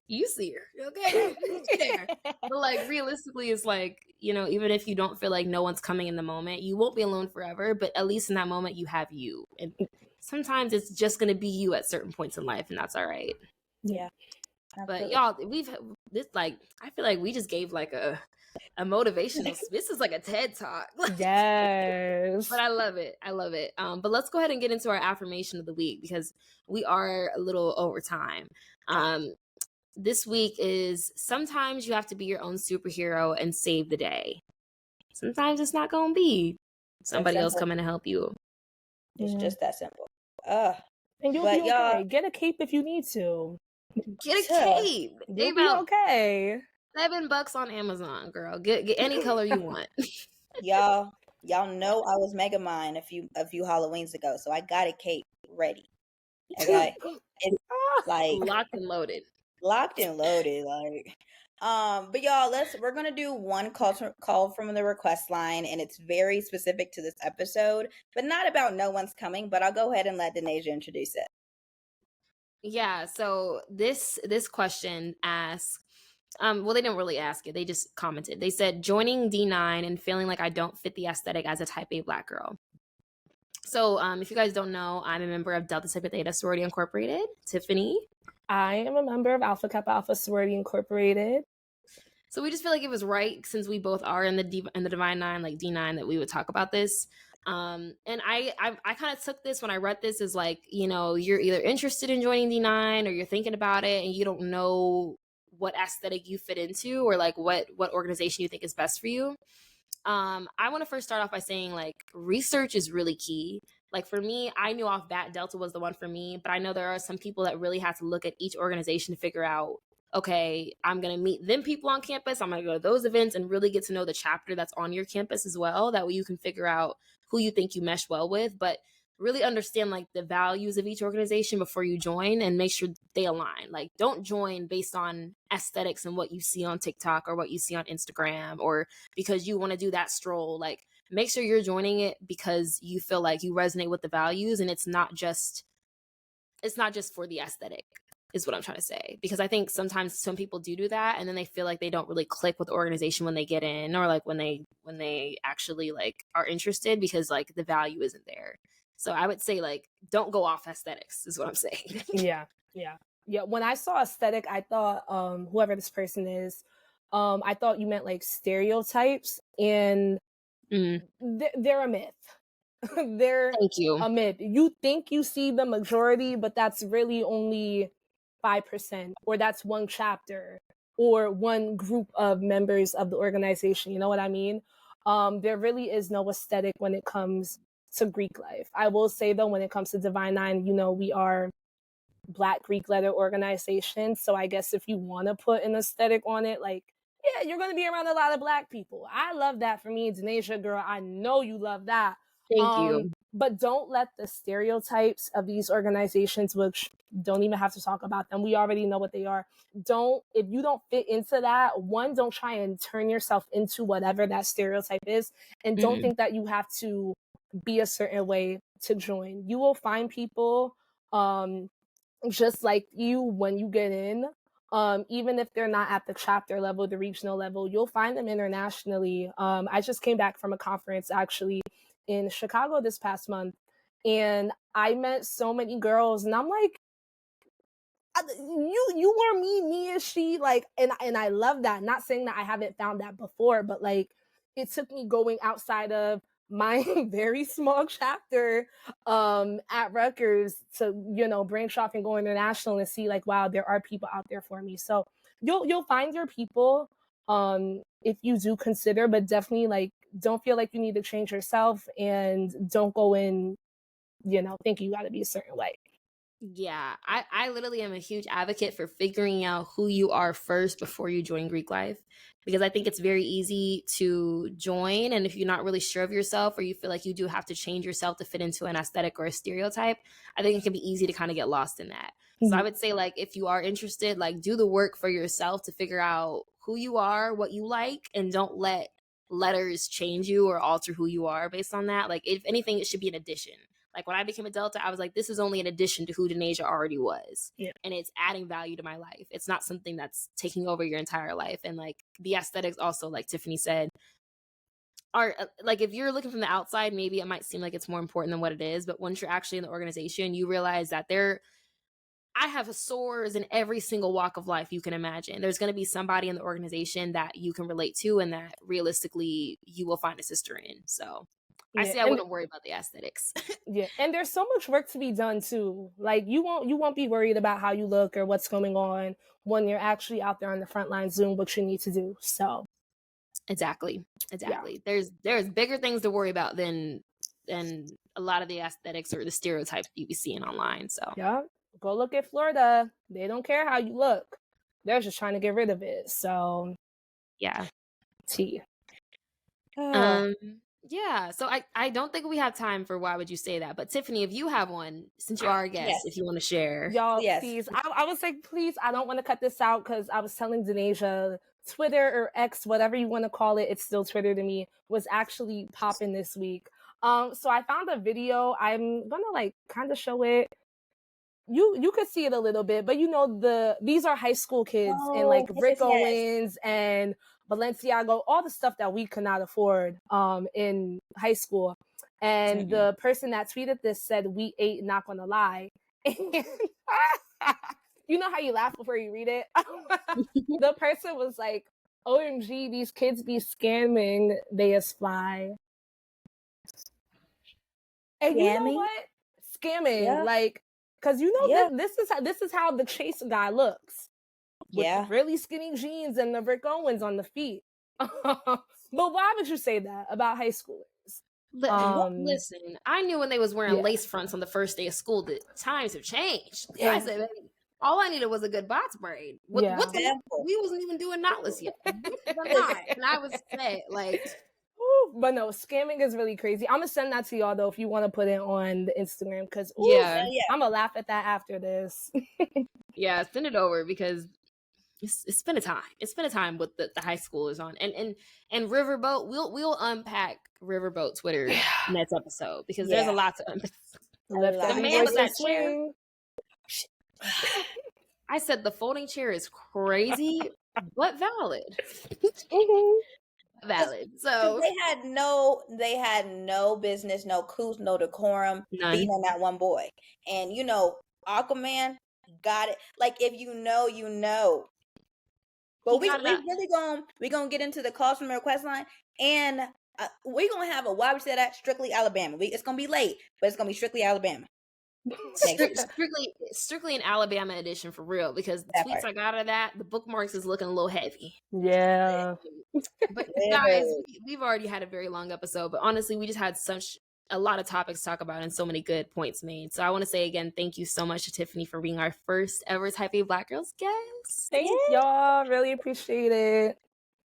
Speaker 1: you see her, okay, there. But like realistically, it's like, you know, even if you don't feel like no one's coming in the moment, you won't be alone forever. But at least in that moment, you have you. And sometimes it's just gonna be you at certain points in life, and that's all right.
Speaker 3: Yeah.
Speaker 1: But y'all, we've this like I feel like we just gave like a motivational. This is like a TED talk.
Speaker 4: Yes.
Speaker 1: But I love it. But let's go ahead and get into our affirmation of the week, because we are a little over time. This week is, sometimes you have to be your own superhero and save the day. Sometimes it's not gonna be somebody else coming to help you.
Speaker 3: It's just that simple.
Speaker 4: And you'll be okay. Get a cape if you need to.
Speaker 1: Get a cape.
Speaker 4: You'll be okay.
Speaker 1: $7 on Amazon, girl. Get any color you want.
Speaker 3: Y'all know I was mega mine a few Halloweens ago, so I got a cape ready. Okay, it's like
Speaker 1: locked and loaded.
Speaker 3: Like, but y'all, we're gonna do one call from the request line, and it's very specific to this episode, but not about no one's coming. But I'll go ahead and let Denaja introduce it.
Speaker 1: Yeah, so this question asks, well, they didn't really ask it. They just commented. They said, joining D9 and feeling like I don't fit the aesthetic as a type A Black girl. So if you guys don't know, I'm a member of Delta Sigma Theta Sorority Incorporated. Tiffany?
Speaker 4: I am a member of Alpha Kappa Alpha Sorority Incorporated.
Speaker 1: So we just feel like it was right, since we both are in the Divine Nine, like D9, that we would talk about this. And I kind of took this when I read this as like, you know, you're either interested in joining D9 or you're thinking about it and you don't know what aesthetic you fit into, or like what organization you think is best for you. I want to first start off by saying like research is really key. Like for me, I knew off bat Delta was the one for me, but I know there are some people that really have to look at each organization to figure out, okay, I'm going to meet them people on campus. I'm going to go to those events and really get to know the chapter that's on your campus as well. That way you can figure out who you think you mesh well with, but really understand like the values of each organization before you join and make sure they align. Like don't join based on aesthetics and what you see on TikTok or what you see on Instagram, or because you want to do that stroll. Like make sure you're joining it because you feel like you resonate with the values, and it's not just for the aesthetic. is what I'm trying to say. Because I think sometimes some people do that, and then they feel like they don't really click with the organization when they get in, or like when they actually like are interested, because like the value isn't there. So I would say like don't go off aesthetics is what I'm saying.
Speaker 4: Yeah. When I saw aesthetic, I thought whoever this person is, I thought you meant like stereotypes, and they're a myth. They're
Speaker 1: Thank you.
Speaker 4: a myth. You think you see the majority, but that's really only 5%, or that's one chapter or one group of members of the organization. You know what I mean? There really is no aesthetic when it comes to Greek life. I will say though, when it comes to Divine Nine, we are Black Greek letter organization. So I guess if you want to put an aesthetic on it, like, yeah, you're going to be around a lot of Black people. I love that for me, Denasia, girl. I know you love that.
Speaker 1: Thank you.
Speaker 4: But don't let the stereotypes of these organizations, which don't even have to talk about them, we already know what they are. If you don't fit into that, one, don't try and turn yourself into whatever that stereotype is. And don't think that you have to be a certain way to join. You will find people just like you when you get in. Even if they're not at the chapter level, the regional level, you'll find them internationally. I just came back from a conference actually in Chicago this past month, and I met so many girls, and I'm like, you were me and she, like, and I love that. Not saying that I haven't found that before, but like, it took me going outside of my very small chapter at Rutgers to branch off and go international and see like, wow, there are people out there for me. So you'll find your people if you do consider, but definitely like don't feel like you need to change yourself, and don't go in thinking you got to be a certain way.
Speaker 1: Yeah, I literally am a huge advocate for figuring out who you are first before you join Greek life, because I think it's very easy to join, and if you're not really sure of yourself, or you feel like you do have to change yourself to fit into an aesthetic or a stereotype, I think it can be easy to kind of get lost in that. So I would say like if you are interested, like do the work for yourself to figure out who you are, what you like, and don't let letters change you or alter who you are based on that. Like if anything, it should be an addition. Like when I became a Delta, I was like, this is only an addition to who Denasia already was.
Speaker 4: Yeah.
Speaker 1: And it's adding value to my life. It's not something that's taking over your entire life. And like the aesthetics also, like Tiffany said, are like, if you're looking from the outside, maybe it might seem like it's more important than what it is. But once you're actually in the organization, you realize that I have sores in every single walk of life you can imagine. There's going to be somebody in the organization that you can relate to and that realistically you will find a sister in. So I say I wouldn't worry about the aesthetics.
Speaker 4: Yeah, and there's so much work to be done too. Like you won't be worried about how you look or what's going on when you're actually out there on the front lines doing what you need to do. So
Speaker 1: exactly.
Speaker 4: Yeah.
Speaker 1: There's bigger things to worry about than a lot of the aesthetics or the stereotypes you be seeing online. So
Speaker 4: yeah, go look at Florida. They don't care how you look. They're just trying to get rid of it. So
Speaker 1: yeah.
Speaker 4: T.
Speaker 1: Yeah, so I don't think we have time for why would you say that, but Tiffany, if you have one, since you are a guest, if you want to share.
Speaker 4: Y'all, please, I was like, please, I don't want to cut this out because I was telling Denasia, Twitter or X, whatever you want to call it, it's still Twitter to me, was actually popping this week. So I found a video. I'm gonna like kind of show it. You could see it a little bit, but these are high school kids and like Rick Owens and Balenciaga, all the stuff that we could not afford in high school. And the person that tweeted this said, "We ate, not gonna lie." And you know how you laugh before you read it? The person was like, "OMG, these kids be scamming, they is fly." And you know what? Scamming, like, because this is how the Chase guy looks. With really skinny jeans and the Rick Owens on the feet. But why would you say that about high schoolers?
Speaker 1: Listen, I knew when they was wearing lace fronts on the first day of school that times have changed. Yeah. I said, all I needed was a good box braid. We wasn't even doing knotless yet. And I was set, like...
Speaker 4: But no, scamming is really crazy. I'm gonna send that to y'all though if you want to put it on the Instagram, because I'm gonna laugh at that after this.
Speaker 1: Yeah, send it over because it's been a time. It's been a time with the high schoolers on and Riverboat. We'll unpack Riverboat Twitter next episode because there's a lot to unpack.
Speaker 4: The man with that chair.
Speaker 1: I said the folding chair is crazy, but valid. Valid. So
Speaker 3: they had no business, no couth, no decorum
Speaker 1: none.
Speaker 3: beating on that one boy. And you know, Aquaman got it. Like if you know, you know. But we gonna get into the calls from the request line, and we're gonna have a why we say that strictly Alabama. It's gonna be late, but it's gonna be strictly Alabama.
Speaker 1: Strictly an Alabama edition for real, because the
Speaker 3: That
Speaker 1: tweets
Speaker 3: part.
Speaker 1: I got of that, the bookmarks is looking a little heavy.
Speaker 4: Yeah.
Speaker 1: But guys, we've already had a very long episode, but honestly, we just had a lot of topics to talk about and so many good points made. So I want to say again, thank you so much to Tiffany for being our first ever Type A Black Girls guest.
Speaker 4: Thanks, y'all. Really appreciate it.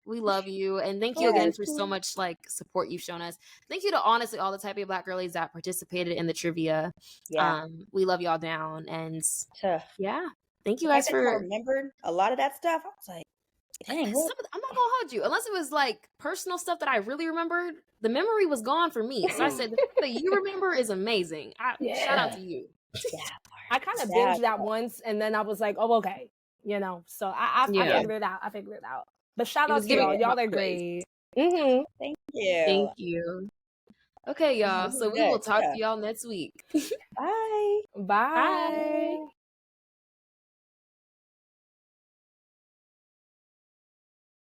Speaker 1: We love you, and thank you again for so much support you've shown us. Thank you to honestly all the Type A Black girlies that participated in the trivia.
Speaker 3: Yeah.
Speaker 1: We love y'all down, and yeah, thank you
Speaker 3: I
Speaker 1: guys for
Speaker 3: remembered a lot of that stuff. I was like, dang,
Speaker 1: I'm not gonna hold you, unless it was like personal stuff that I really remembered. The memory was gone for me, so I said the fact that you remember is amazing. Shout out to you.
Speaker 3: Yeah,
Speaker 4: I kind of binged that once, and then I was like, oh, okay, you know. So I figured it out. But shout out to y'all. Y'all are great. Mm-hmm.
Speaker 3: Thank you.
Speaker 1: Thank you. Okay, y'all. So we will talk to y'all next week.
Speaker 3: Bye.
Speaker 4: Bye.